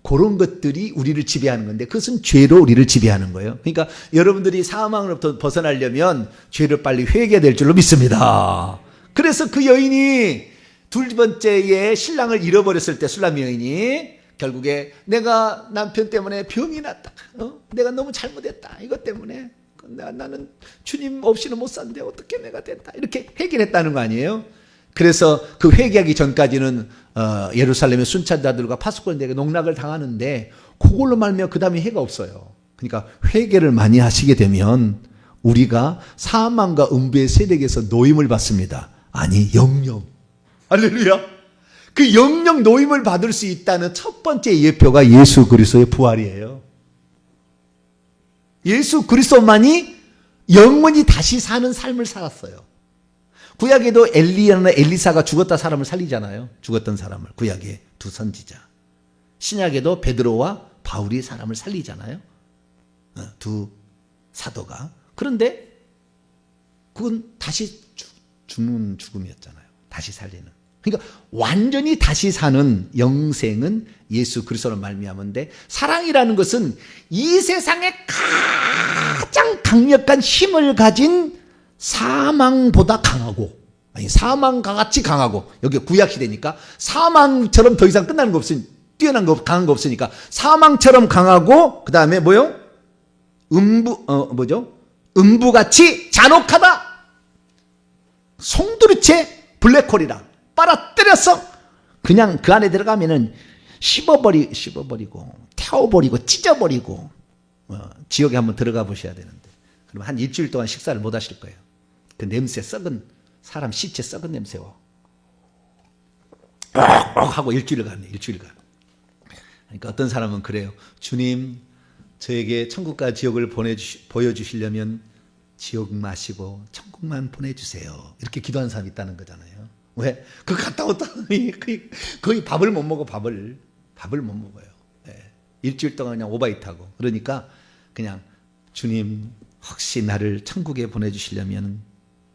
그런 것들이 우리를 지배하는 건데, 그것은 죄로 우리를 지배하는 거예요. 그러니까 여러분들이 사망으로부터 벗어나려면 죄를 빨리 회개해야 될 줄로 믿습니다. 그래서 그 여인이 두 번째에 신랑을 잃어버렸을 때, 술람 여인이 결국에 내가 남편 때문에 병이 났다. 내가 너무 잘못했다. 이것 때문에 나는 주님 없이는 못 사는데 어떻게 내가 됐다. 이렇게 해결했다는 거 아니에요? 그래서 그 회개하기 전까지는 예루살렘의 순찰자들과 파수꾼들에게 농락을 당하는데, 그걸로 말미암아 그 다음에 해가 없어요. 그러니까 회개를 많이 하시게 되면 우리가 사망과 음부의 세력에서 노임을 받습니다. 아니, 영영. 할렐루야. 그 영영 노임을 받을 수 있다는 첫 번째 예표가 예수 그리스도의 부활이에요. 예수 그리스도만이 영원히 다시 사는 삶을 살았어요. 구약에도 엘리야나 엘리사가 죽었다 사람을 살리잖아요. 죽었던 사람을. 구약의 두 선지자. 신약에도 베드로와 바울이 사람을 살리잖아요. 두 사도가. 그런데 그건 다시 죽는 죽음이었잖아요. 다시 살리는. 그러니까 완전히 다시 사는 영생은 예수 그리스도로 말미암은데, 사랑이라는 것은 이 세상에 가장 강력한 힘을 가진 사망보다 강하고, 아니 사망과 같이 강하고, 여기 구약 시대니까 사망처럼 더 이상 끝나는 거 없으니, 뛰어난 거 강한 거 없으니까 사망처럼 강하고, 그 다음에 뭐요? 음부같이 잔혹하다. 송두리째 블랙홀이라 빨아들여서 그냥 그 안에 들어가면은 씹어버리고 태워버리고 찢어버리고, 지옥에 한번 들어가 보셔야 되는데, 그럼 한 일주일 동안 식사를 못 하실 거예요. 그 냄새, 썩은 사람 시체 썩은 냄새와 하고 일주일간. 그러니까 어떤 사람은 그래요. 주님, 저에게 천국과 지옥을 보여주시려면 지옥 마시고 천국만 보내주세요. 이렇게 기도하는 사람이 있다는 거잖아요. 왜? 그거 갔다 왔더니 거의 밥을 못 먹어. 밥을 못 먹어요. 네. 일주일 동안 그냥 오바이트하고. 그러니까 그냥 주님, 혹시 나를 천국에 보내주시려면,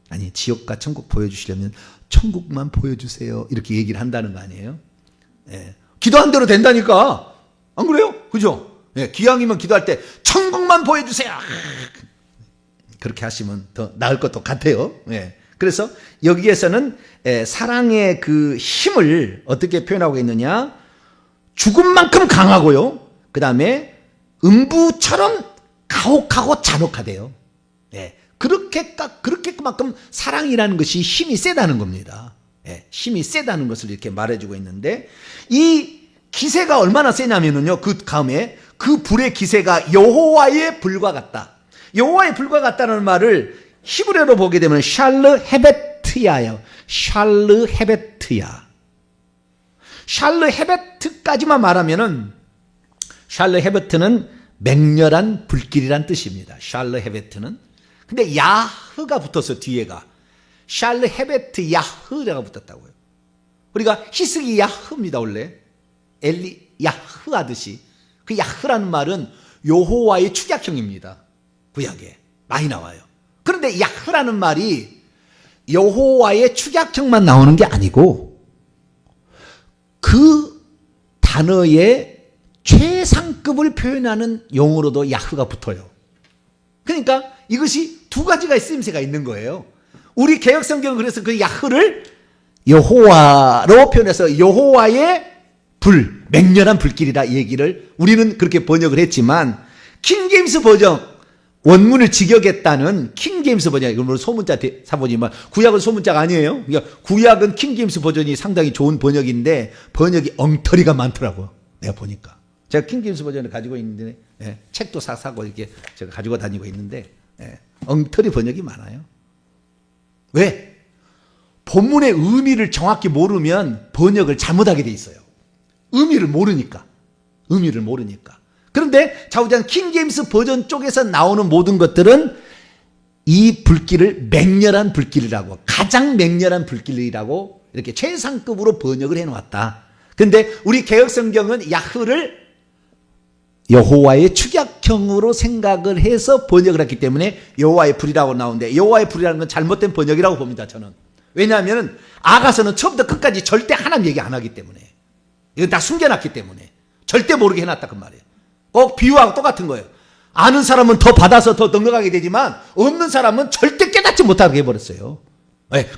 아니 지옥과 천국 보여주시려면 천국만 보여주세요. 이렇게 얘기를 한다는 거 아니에요? 네. 기도한 대로 된다니까. 안 그래요? 그죠? 네. 기왕이면 기도할 때 천국만 보여주세요. 그렇게 하시면 더 나을 것도 같아요. 네. 그래서 여기에서는 사랑의 그 힘을 어떻게 표현하고 있느냐? 죽음만큼 강하고요. 그 다음에 음부처럼 가혹하고 잔혹하대요. 네. 그렇게만큼 사랑이라는 것이 힘이 세다는 겁니다. 네. 힘이 세다는 것을 이렇게 말해주고 있는데, 이 기세가 얼마나 세냐면요, 그 다음에 그 불의 기세가 여호와의 불과 같다. 여호와의 불과 같다는 말을 히브리어로 보게 되면 샬르 헤베트야예요. 샬르 헤베트야. 샬르 헤베트까지만 말하면은, 샬르 헤베트는 맹렬한 불길이란 뜻입니다. 샬르 헤베트는. 근데 야흐가 붙어서 뒤에가 샬르 헤베트 야흐가 붙었다고요. 우리가 히스기 야흐입니다. 원래 엘리 야흐 하듯이. 그 야흐라는 말은 여호와의 축약형입니다. 구약에 많이 나와요. 그런데 야흐라는 말이 여호와의 축약형만 나오는 게 아니고, 그 단어의 최상급을 표현하는 용어로도 야흐가 붙어요. 그러니까 이것이 두 가지가 쓰임새가 있는 거예요. 우리 개역성경은 그래서 그 야흐를 여호와로 표현해서 여호와의 불, 맹렬한 불길이다 얘기를 우리는 그렇게 번역을 했지만, 킹제임스 버전 원문을 직역했다는 킹제임스 버전, 이건 물론 소문자 사본이지만 구약은 소문자가 아니에요. 그러니까 구약은 킹제임스 버전이 상당히 좋은 번역인데 번역이 엉터리가 많더라고요. 내가 보니까. 제가 킹제임스 버전을 가지고 있는데 책도 사고 이렇게 제가 가지고 다니고 있는데 엉터리 번역이 많아요. 왜? 본문의 의미를 정확히 모르면 번역을 잘못하게 돼 있어요. 의미를 모르니까. 그런데 자우지간 킹제임스 버전 쪽에서 나오는 모든 것들은 이 불길을 맹렬한 불길이라고, 가장 맹렬한 불길이라고 이렇게 최상급으로 번역을 해놓았다. 근데 우리 개혁성경은 야흐를 여호와의 축약형으로 생각을 해서 번역을 했기 때문에 여호와의 불이라고 나오는데, 여호와의 불이라는 건 잘못된 번역이라고 봅니다, 저는. 왜냐하면 아가서는 처음부터 끝까지 절대 하나님 얘기 안 하기 때문에, 이건 다 숨겨놨기 때문에 절대 모르게 해놨다 그 말이에요. 꼭 비유하고 똑같은 거예요. 아는 사람은 더 받아서 더 넉넉하게 되지만 없는 사람은 절대 깨닫지 못하게 해버렸어요.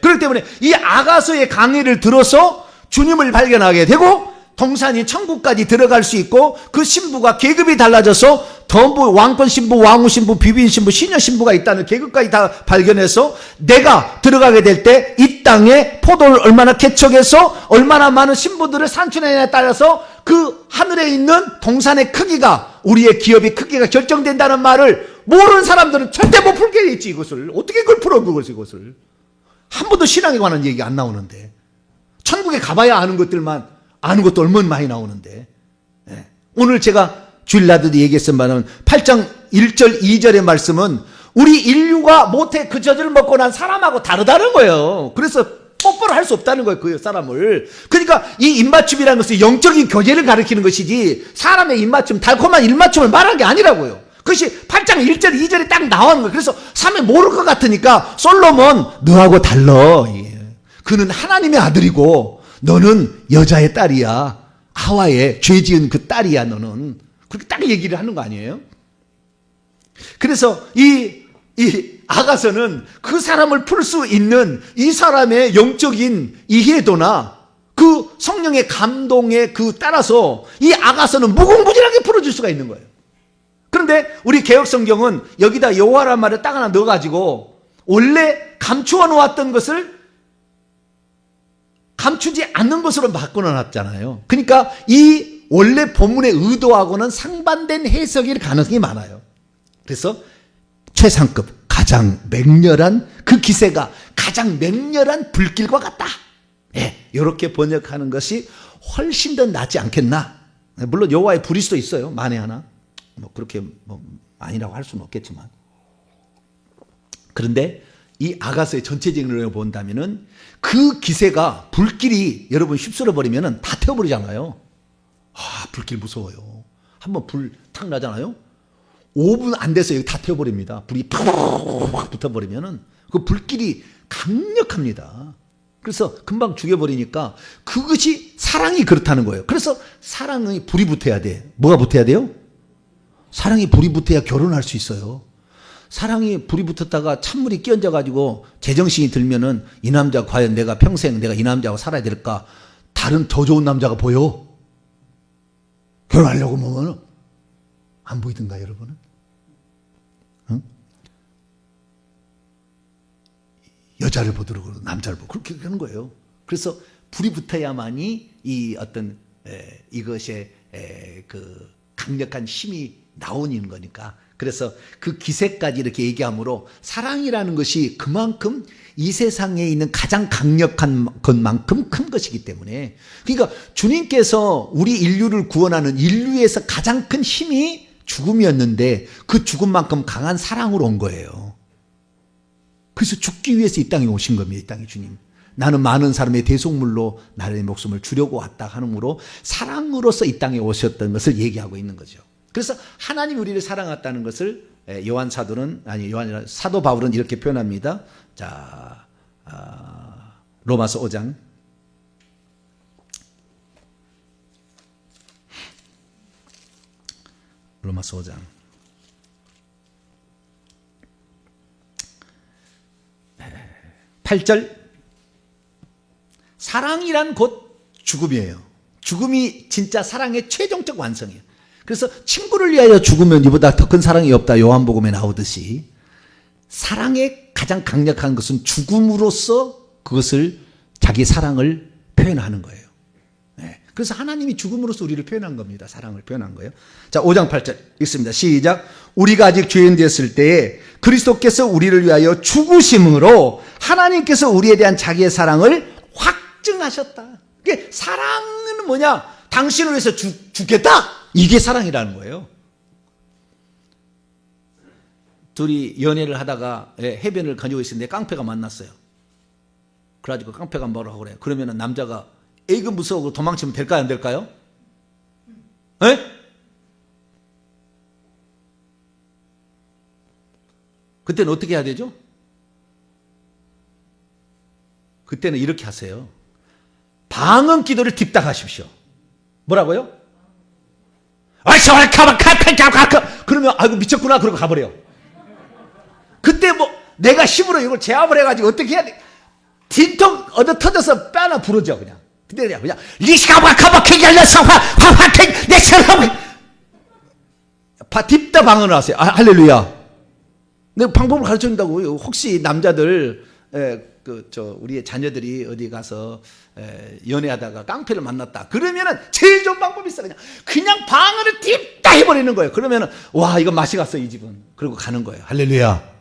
그렇기 때문에 이 아가서의 강의를 들어서 주님을 발견하게 되고 동산이 천국까지 들어갈 수 있고, 그 신부가 계급이 달라져서 덤부, 왕권 신부, 왕후 신부, 비빈 신부, 시녀 신부가 있다는 계급까지 다 발견해서 내가 들어가게 될 때 이 땅에 포도를 얼마나 개척해서 얼마나 많은 신부들을 산출해내냐에 따라서 그 하늘에 있는 동산의 크기가, 우리의 기업의 크기가 결정된다는 말을 모르는 사람들은 절대 못 풀게 돼 있지. 이것을 어떻게 그걸 풀어, 이것을 한 번도 신앙에 관한 얘기 안 나오는데, 천국에 가봐야 아는 것들만, 아는 것도 얼마나 많이 나오는데. 오늘 제가 주일날도 얘기했지만 8장 1절 2절의 말씀은 우리 인류가 모태 그 젖을 먹고 난 사람하고 다르다는 거예요. 그래서 뽀뽀를 할 수 없다는 거예요, 그 사람을. 그러니까 이 입맞춤이라는 것은 영적인 교제를 가리키는 것이지 사람의 입맞춤, 달콤한 입맞춤을 말한 게 아니라고요. 그것이 8장 1절 2절에 딱 나오는 거예요. 그래서 사람이 모를 것 같으니까 솔로몬, 너하고 달라. 그는 하나님의 아들이고 너는 여자의 딸이야. 하와의 죄 지은 그 딸이야, 너는. 그렇게 딱 얘기를 하는 거 아니에요? 그래서 이 아가서는 그 사람을 풀 수 있는 이 사람의 영적인 이해도나 그 성령의 감동에 따라서 이 아가서는 무궁무진하게 풀어줄 수가 있는 거예요. 그런데 우리 개혁성경은 여기다 여호와란 말을 딱 하나 넣어가지고 원래 감추어 놓았던 것을 감추지 않는 것으로 바꿔놨잖아요. 그러니까 이 원래 본문의 의도하고는 상반된 해석일 가능성이 많아요. 그래서 최상급, 가장 맹렬한 그 기세가 가장 맹렬한 불길과 같다. 이렇게 번역하는 것이 훨씬 더 낫지 않겠나. 물론 여호와의 불일 수도 있어요, 만에 하나. 그렇게 아니라고 할 수는 없겠지만. 그런데 이 아가서의 전체적인 내용을 본다면은 그 기세가, 불길이 여러분 휩쓸어 버리면은 다 태워버리잖아요. 불길 무서워요. 한번 불 탁 나잖아요. 5분 안 돼서 여기 다 태워버립니다. 불이 팍 붙어버리면은 그 불길이 강력합니다. 그래서 금방 죽여버리니까 그것이 사랑이 그렇다는 거예요. 그래서 사랑이 불이 붙어야 돼. 뭐가 붙어야 돼요? 사랑이 불이 붙어야 결혼할 수 있어요. 사랑이 불이 붙었다가 찬물이 끼얹어가지고 제정신이 들면은 이 남자 과연 내가 평생 내가 이 남자하고 살아야 될까? 다른 더 좋은 남자가 보여? 결혼하려고 보면은 안 보이던가, 여러분은? 응? 여자를 보도록 남자를 보고 그렇게 하는 거예요. 그래서 불이 붙어야만이 이 어떤 이것의 그 강력한 힘이 나오는 거니까. 그래서 그 기세까지 이렇게 얘기하므로 사랑이라는 것이 그만큼 이 세상에 있는 가장 강력한 것만큼 큰 것이기 때문에, 그러니까 주님께서 우리 인류를 구원하는 인류에서 가장 큰 힘이 죽음이었는데 그 죽음만큼 강한 사랑으로 온 거예요. 그래서 죽기 위해서 이 땅에 오신 겁니다. 이 땅에 주님. 나는 많은 사람의 대속물로 나의 목숨을 주려고 왔다 하므로 사랑으로서 이 땅에 오셨던 것을 얘기하고 있는 거죠. 그래서 하나님이 우리를 사랑했다는 것을 사도 바울은 이렇게 표현합니다. 자, 로마서 5장. 로마서 5장. 8절. 사랑이란 곧 죽음이에요. 죽음이 진짜 사랑의 최종적 완성이에요. 그래서 친구를 위하여 죽으면 이보다 더 큰 사랑이 없다. 요한복음에 나오듯이 사랑의 가장 강력한 것은 죽음으로써 그것을 자기 사랑을 표현하는 거예요. 네. 그래서 하나님이 죽음으로써 우리를 표현한 겁니다. 사랑을 표현한 거예요. 자, 5장 8절 읽습니다. 시작. 우리가 아직 죄인 되었을 때에 그리스도께서 우리를 위하여 죽으심으로 하나님께서 우리에 대한 자기의 사랑을 확증하셨다. 그게 사랑은 뭐냐? 당신을 위해서 죽겠다. 이게 사랑이라는 거예요. 둘이 연애를 하다가 해변을 가지고 있었는데 깡패가 만났어요. 그래가지고 깡패가 뭐라고 그래요? 그러면 남자가 에이그 무서워 도망치면 될까요? 안 될까요? 에? 그때는 어떻게 해야 되죠? 그때는 이렇게 하세요. 방언 기도를 딥닥하십시오. 뭐라고요? 그러면 아이고 미쳤구나 그러고 가버려. 그때 뭐 내가 힘으로 이걸 제압을 해가지고 어떻게 해야 돼? 딘통 얻어 터져서 뼈 하나 부러져 그냥. 근데 그냥 딥다 방언을 하세요. 할렐루야. 내가 방법을 가르쳐준다고. 혹시 남자들 우리의 자녀들이 어디 가서 연애하다가 깡패를 만났다. 그러면은 제일 좋은 방법이 있어. 그냥 방언을 딥다 해버리는 거예요. 그러면은 와 이거 맛이 갔어 이 집은. 그리고 가는 거예요. 할렐루야.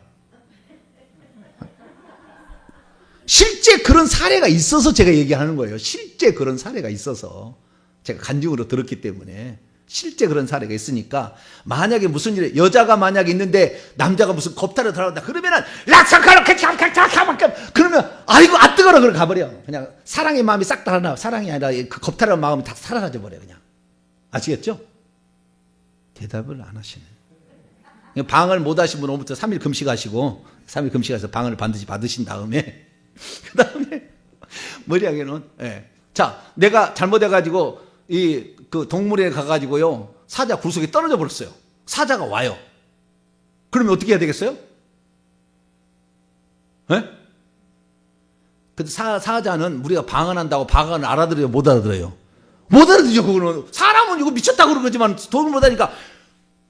실제 그런 사례가 있어서 제가 얘기하는 거예요. 실제 그런 사례가 있어서 제가 간증으로 들었기 때문에 실제 그런 사례가 있으니까 만약에 무슨 일에 여자가 만약에 있는데 남자가 무슨 겁탈을 들어간다 그러면은 그러면 아이고 아 뜨거라 그러 가버려. 그냥 사랑의 마음이 싹 다 하나. 사랑이 아니라 그 겁탈한 마음이 다 사라져 버려 그냥. 아시겠죠? 대답을 안 하시네. 방을 못 하신 분은 오늘부터 3일 금식하시고 3일 금식해서 방을 반드시 받으신 다음에 그 다음에 머리하게는 자 내가 잘못해가지고 그 동물에 가가지고요 사자 굴 속에 떨어져 버렸어요. 사자가 와요. 그러면 어떻게 해야 되겠어요? 근데 사자는 우리가 방언한다고 방언을 알아들어요? 못 알아들어요? 못 알아들죠. 그거는 사람은 이거 미쳤다고 그러지만 돈을 못 하니까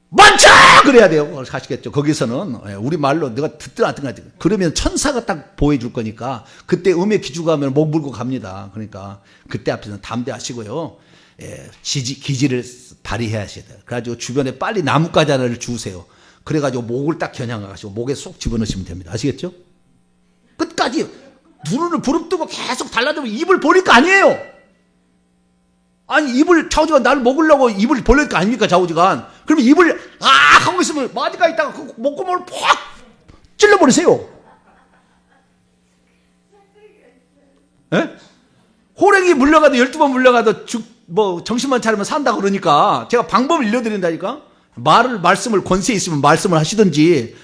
멈춰! 그래야 돼요. 아시겠죠? 거기서는 우리 말로 내가 듣든 안 듣든 그러면 천사가 딱 보여줄 거니까 그때 음의 기주가면 목 물고 갑니다. 그러니까 그때 앞에서는 담대하시고요. 기지를 발휘해야 하셔야 돼요. 그래가지고 주변에 빨리 나뭇가지 하나를 주우세요. 그래가지고 목을 딱 겨냥하시고 목에 쏙 집어넣으시면 됩니다. 아시겠죠? 끝까지 눈을 부릅뜨고 계속 달라들면 입을 벌릴 거 아니에요. 아니 입을 좌우지간 나를 먹으려고 입을 벌릴 거 아닙니까 좌우지간. 그러면 입을 하고 있으면 마디가 있다가 그 목구멍을 퍽 찔러버리세요. 호랭이 물려가도 12번 물려가도 정신만 차리면 산다 그러니까 제가 방법을 알려드린다니까. 말씀을 권세 있으면 말씀을 하시든지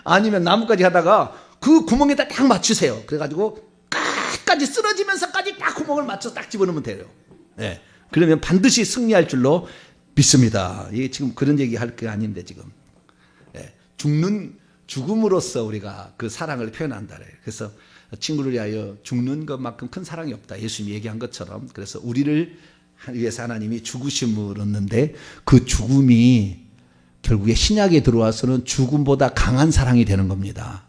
아니면 나뭇가지 하다가 그 구멍에다 딱 맞추세요. 그래가지고 끝까지 쓰러지면서까지 딱 구멍을 맞춰서 딱 집어넣으면 돼요. 그러면 반드시 승리할 줄로 믿습니다. 이게 지금 그런 얘기 할 게 아닌데 지금 죽음으로써 우리가 그 사랑을 표현한다. 그래서 친구를 위하여 죽는 것만큼 큰 사랑이 없다. 예수님이 얘기한 것처럼. 그래서 우리를 위해서 하나님이 죽으심을 얻는데 그 죽음이 결국에 신약에 들어와서는 죽음보다 강한 사랑이 되는 겁니다.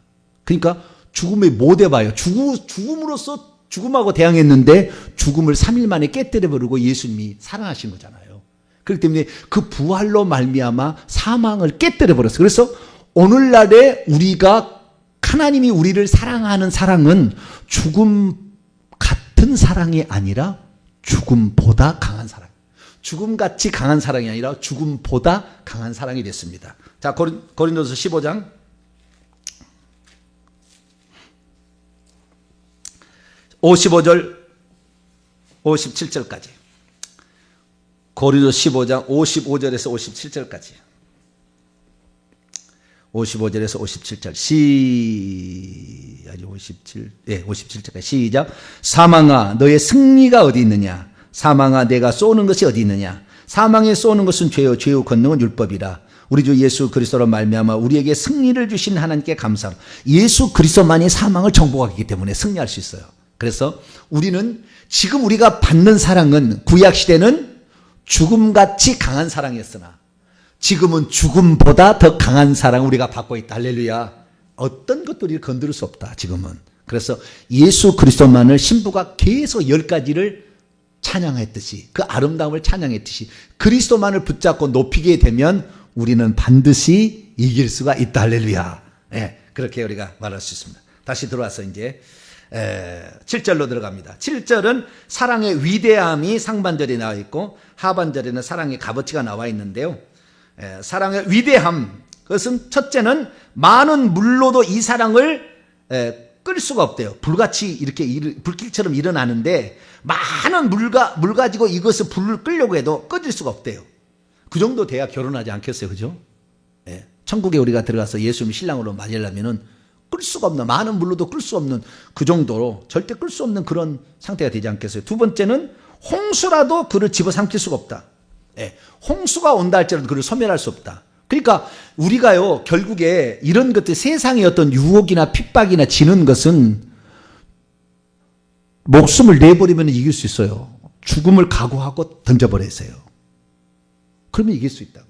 그러니까 죽음이 못 해봐요. 죽음으로써 죽음하고 대항했는데 죽음을 3일 만에 깨뜨려버리고 예수님이 살아나신 거잖아요. 그렇기 때문에 그 부활로 말미암아 사망을 깨뜨려버렸어요. 그래서 오늘날에 하나님이 우리를 사랑하는 사랑은 죽음 같은 사랑이 아니라 죽음보다 강한 사랑. 죽음같이 강한 사랑이 아니라 죽음보다 강한 사랑이 됐습니다. 자, 고린도서 15장 55절 57절까지. 고린도서 15장 55절에서 57절까지. 55절에서 57절 57절까지 시작. 사망아 너의 승리가 어디 있느냐? 사망아 내가 쏘는 것이 어디 있느냐? 사망에 쏘는 것은 죄요 죄요 권능은 율법이라. 우리 주 예수 그리스도로 말미암아 우리에게 승리를 주신 하나님께 감사합니다. 예수 그리스도만이 사망을 정복하기 때문에 승리할 수 있어요. 그래서 우리는 지금 우리가 받는 사랑은 구약 시대는 죽음같이 강한 사랑이었으나 지금은 죽음보다 더 강한 사랑 우리가 받고 있다. 할렐루야. 어떤 것들이 건드릴 수 없다. 지금은. 그래서 예수 그리스도만을 신부가 계속 10가지를 찬양했듯이, 그 아름다움을 찬양했듯이 그리스도만을 붙잡고 높이게 되면 우리는 반드시 이길 수가 있다. 할렐루야. 네, 그렇게 우리가 말할 수 있습니다. 다시 들어와서 이제 7절로 들어갑니다. 7절은 사랑의 위대함이 상반절에 나와 있고 하반절에는 사랑의 값어치가 나와 있는데요. 사랑의 위대함, 그것은 첫째는 많은 물로도 이 사랑을 끌 수가 없대요. 불같이 이렇게 불길처럼 일어나는데 많은 물 가지고 이것을 불을 끌려고 해도 꺼질 수가 없대요. 그 정도 돼야 결혼하지 않겠어요, 그죠? 천국에 우리가 들어가서 예수님 신랑으로 맞으려면은 끌 수가 없는, 많은 물로도 끌 수 없는 그 정도로 절대 끌 수 없는 그런 상태가 되지 않겠어요. 두 번째는 홍수라도 그를 집어삼킬 수가 없다. 홍수가 온다 할지라도 그를 소멸할 수 없다. 그러니까 우리가요, 결국에 이런 것들, 세상의 어떤 유혹이나 핍박이나 지는 것은 목숨을 내버리면 이길 수 있어요. 죽음을 각오하고 던져버렸어요. 그러면 이길 수 있다고.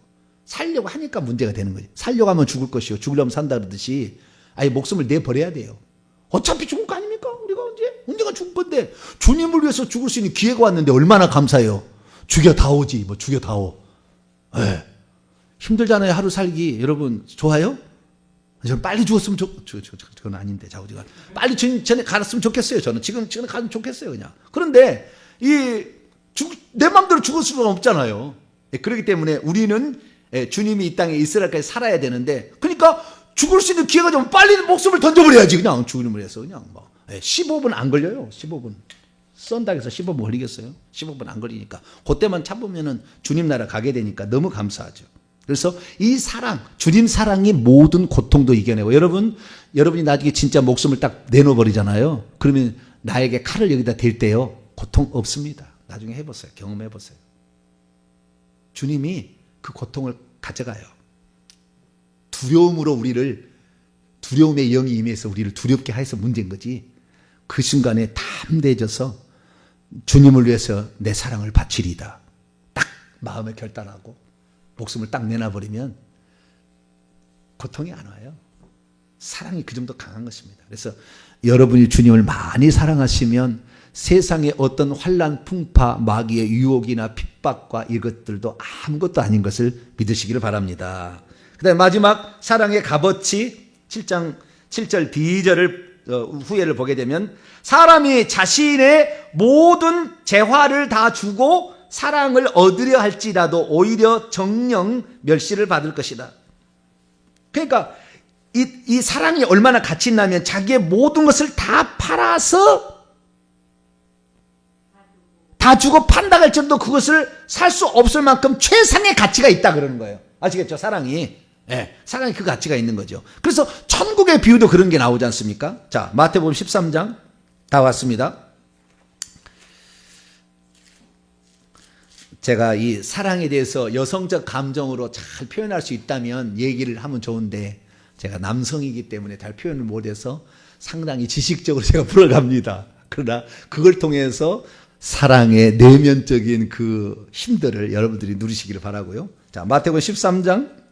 살려고 하니까 문제가 되는 거지. 살려고 하면 죽을 것이요, 죽으려면 산다 그러듯이 아예 목숨을 내버려야 돼요. 어차피 죽을 거 아닙니까? 우리가 언젠가 죽을 건데 주님을 위해서 죽을 수 있는 기회가 왔는데 얼마나 감사해요. 죽여다오지, 뭐 죽여다오. 힘들잖아요, 하루 살기. 여러분 좋아요? 저는 빨리 죽었으면 그건 아닌데, 자우지간 빨리 전에 갔으면 좋겠어요. 저는 지금 가면 좋겠어요, 그냥. 그런데 내 마음대로 죽을 수는 없잖아요. 그렇기 때문에 우리는 주님이 이 땅에 이스라엘까지 살아야 되는데, 그러니까 죽을 수 있는 기회가 되면 빨리 목숨을 던져버려야지. 그냥 죽음을 해서 그냥 15분 안 걸려요. 15분. 썬닥에서 15분 걸리겠어요? 15분 안 걸리니까. 그때만 참으면은 주님 나라 가게 되니까 너무 감사하죠. 그래서 이 사랑, 주님 사랑이 모든 고통도 이겨내고, 여러분이 나중에 진짜 목숨을 딱 내놓아버리잖아요. 그러면 나에게 칼을 여기다 댈 때요, 고통 없습니다. 나중에 해보세요. 경험해보세요. 주님이 그 고통을 가져가요. 두려움으로 두려움의 영이 임해서 우리를 두렵게 해서 문제인 거지. 그 순간에 담대해져서 주님을 위해서 내 사랑을 바치리다. 딱 마음에 결단하고 목숨을 딱 내놔버리면 고통이 안 와요. 사랑이 그 정도 강한 것입니다. 그래서 여러분이 주님을 많이 사랑하시면 세상의 어떤 환난, 풍파, 마귀의 유혹이나 핍박과 이것들도 아무것도 아닌 것을 믿으시기를 바랍니다. 그 다음에 마지막 사랑의 값어치 7장 7절 B절을 후예를 보게 되면, 사람이 자신의 모든 재화를 다 주고 사랑을 얻으려 할지라도 오히려 정령 멸시를 받을 것이다. 그러니까 이 사랑이 얼마나 가치 있냐면 자기의 모든 것을 다 팔아서 다 주고 판다 할지라도 그것을 살 수 없을 만큼 최상의 가치가 있다 그러는 거예요. 아시겠죠? 사랑이. 사랑이 그 가치가 있는 거죠. 그래서 천국의 비유도 그런 게 나오지 않습니까? 자, 마태복음 13장 다 왔습니다. 제가 이 사랑에 대해서 여성적 감정으로 잘 표현할 수 있다면 얘기를 하면 좋은데, 제가 남성이기 때문에 잘 표현을 못해서 상당히 지식적으로 제가 풀어갑니다. 그러나 그걸 통해서 사랑의 내면적인 그 힘들을 여러분들이 누리시기를 바라고요. 자, 마태복음 13장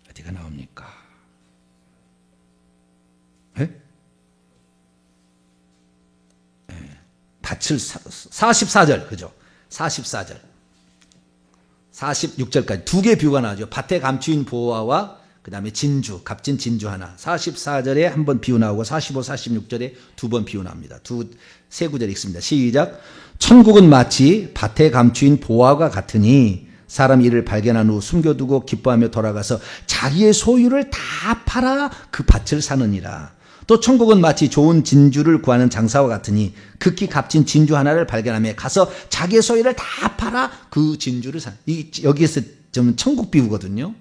어디가 나옵니까? 44절, 그죠? 44절 46절까지 두 개 비유가 나오죠. 밭에 감추인 보화와 그 다음에 진주, 값진 진주 하나. 44절에 한 번 비유 나오고 45, 46절에 두 번 비유 나옵니다. 세 구절 읽습니다. 시작. 천국은 마치 밭에 감추인 보화가 같으니 사람 이를 발견한 후 숨겨두고 기뻐하며 돌아가서 자기의 소유를 다 팔아 그 밭을 사느니라. 또 천국은 마치 좋은 진주를 구하는 장사와 같으니 극히 값진 진주 하나를 발견하며 가서 자기의 소유를 다 팔아 그 진주를 사. 여기에서 좀 천국 비유거든요.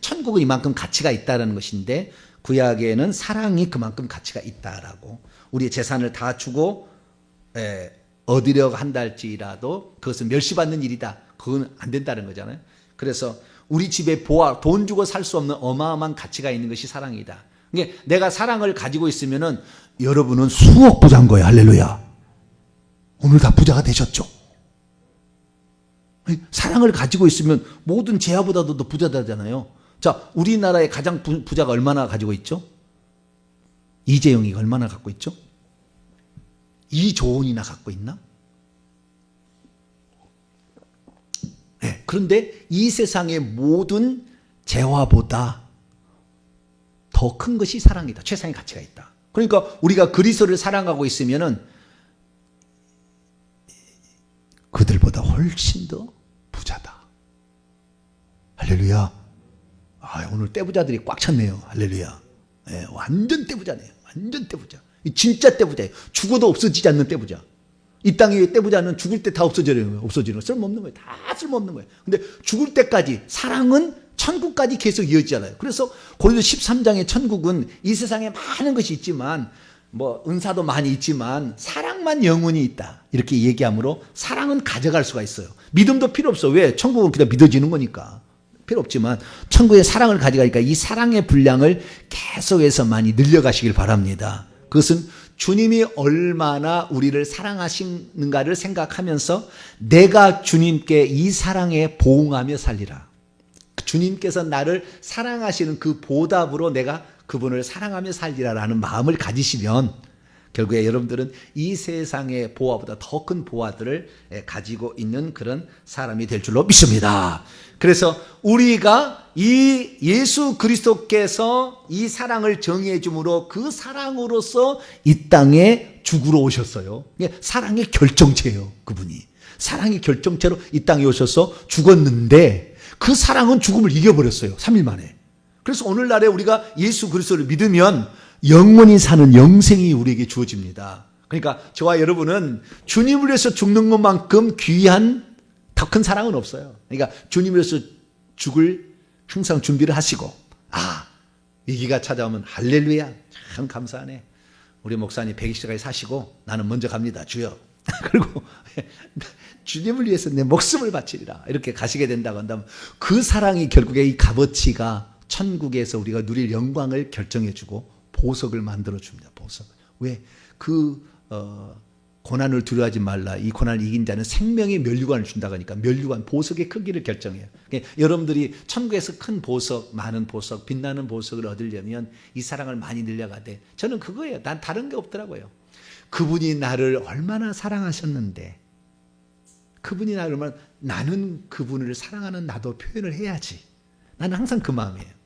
천국은 이만큼 가치가 있다는 것인데, 구약에는 사랑이 그만큼 가치가 있다라고. 우리의 재산을 다 주고 얻으려고 한다 할지라도 그것은 멸시받는 일이다. 그건 안 된다는 거잖아요. 그래서 우리 집에 돈 주고 살 수 없는 어마어마한 가치가 있는 것이 사랑이다. 이게 내가 사랑을 가지고 있으면은 여러분은 수억 부자인 거예요. 할렐루야. 오늘 다 부자가 되셨죠? 사랑을 가지고 있으면 모든 재화보다도 더 부자다잖아요. 자, 우리나라의 가장 부자가 얼마나 가지고 있죠? 이재용이가 얼마나 갖고 있죠? 이조원이나 갖고 있나? 네, 그런데 이 세상의 모든 재화보다 더 큰 것이 사랑이다. 최상의 가치가 있다. 그러니까 우리가 그리스도를 사랑하고 있으면은 그들보다 훨씬 더 부자다. 할렐루야. 아, 오늘 떼부자들이 꽉 찼네요. 할렐루야. 네, 완전 떼부자네요. 완전 떼부자. 진짜 떼부자예요. 죽어도 없어지지 않는 떼부자. 이 땅에 떼부자는 죽을 때 다 없어지는 거예요. 쓸모없는 거예요. 다 쓸모없는 거예요. 근데 죽을 때까지 사랑은 천국까지 계속 이어지잖아요. 그래서 고린도 13장의 천국은 이 세상에 많은 것이 있지만 뭐 은사도 많이 있지만 사랑만 영원히 있다. 이렇게 얘기하므로 사랑은 가져갈 수가 있어요. 믿음도 필요 없어. 왜? 천국은 그냥 믿어지는 거니까. 필요 없지만 천국의 사랑을 가져가니까 이 사랑의 분량을 계속해서 많이 늘려가시길 바랍니다. 그것은 주님이 얼마나 우리를 사랑하시는가를 생각하면서 내가 주님께 이 사랑에 보응하며 살리라. 주님께서 나를 사랑하시는 그 보답으로 내가 그분을 사랑하며 살리라라는 마음을 가지시면 결국에 여러분들은 이 세상의 보화보다 더 큰 보화들을 가지고 있는 그런 사람이 될 줄로 믿습니다. 그래서 우리가 이 예수 그리스도께서 이 사랑을 정의해 줌으로 그 사랑으로서 이 땅에 죽으러 오셨어요. 사랑의 결정체예요. 그분이. 사랑의 결정체로 이 땅에 오셔서 죽었는데 그 사랑은 죽음을 이겨버렸어요. 3일 만에. 그래서 오늘날에 우리가 예수 그리스도를 믿으면 영원히 사는 영생이 우리에게 주어집니다. 그러니까 저와 여러분은 주님을 위해서 죽는 것만큼 귀한 더 큰 사랑은 없어요. 그러니까 주님을 위해서 죽을 항상 준비를 하시고 위기가 찾아오면 할렐루야 참 감사하네. 우리 목사님 120세까지 사시고 나는 먼저 갑니다. 주여. 그리고 주님을 위해서 내 목숨을 바치리라 이렇게 가시게 된다고 한다면 그 사랑이 결국에 이 값어치가 천국에서 우리가 누릴 영광을 결정해주고 보석을 만들어줍니다. 보석. 왜? 고난을 두려워하지 말라. 이 고난을 이긴 자는 생명의 면류관을 준다고 하니까 면류관, 보석의 크기를 결정해요. 그러니까 여러분들이 천국에서 큰 보석, 많은 보석, 빛나는 보석을 얻으려면 이 사랑을 많이 늘려가되 저는 그거예요. 난 다른 게 없더라고요. 그분이 나를 얼마나 사랑하셨는데 그분이 나를 얼마나 나는 그분을 사랑하는 나도 표현을 해야지. 나는 항상 그 마음이에요.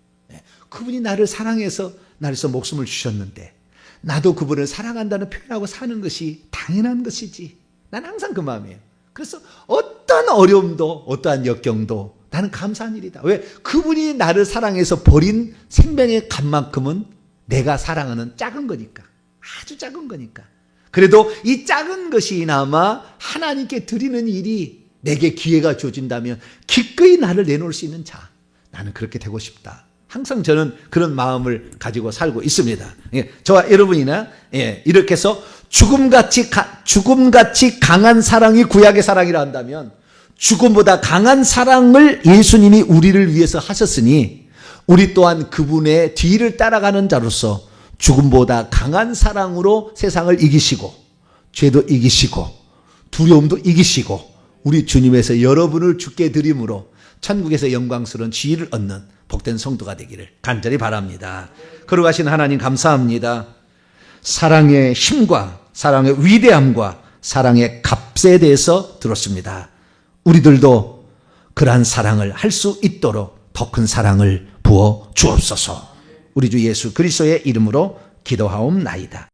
그분이 나를 사랑해서 나에서 목숨을 주셨는데 나도 그분을 사랑한다는 표현하고 사는 것이 당연한 것이지. 나는 항상 그 마음이에요. 그래서 어떤 어려움도 어떠한 역경도 나는 감사한 일이다. 왜? 그분이 나를 사랑해서 버린 생명의 값만큼은 내가 사랑하는 작은 거니까. 아주 작은 거니까. 그래도 이 작은 것이나마 하나님께 드리는 일이 내게 기회가 주어진다면 기꺼이 나를 내놓을 수 있는 자. 나는 그렇게 되고 싶다. 항상 저는 그런 마음을 가지고 살고 있습니다. 저와 여러분이나 이렇게 해서 죽음같이 강한 사랑이 구약의 사랑이라 한다면 죽음보다 강한 사랑을 예수님이 우리를 위해서 하셨으니 우리 또한 그분의 뒤를 따라가는 자로서 죽음보다 강한 사랑으로 세상을 이기시고 죄도 이기시고 두려움도 이기시고 우리 주님에서 여러분을 죽게 드림으로 천국에서 영광스러운 지위를 얻는 복된 성도가 되기를 간절히 바랍니다. 거룩하신 하나님 감사합니다. 사랑의 힘과 사랑의 위대함과 사랑의 값에 대해서 들었습니다. 우리들도 그러한 사랑을 할 수 있도록 더 큰 사랑을 부어 주옵소서. 우리 주 예수 그리스도의 이름으로 기도하옵나이다.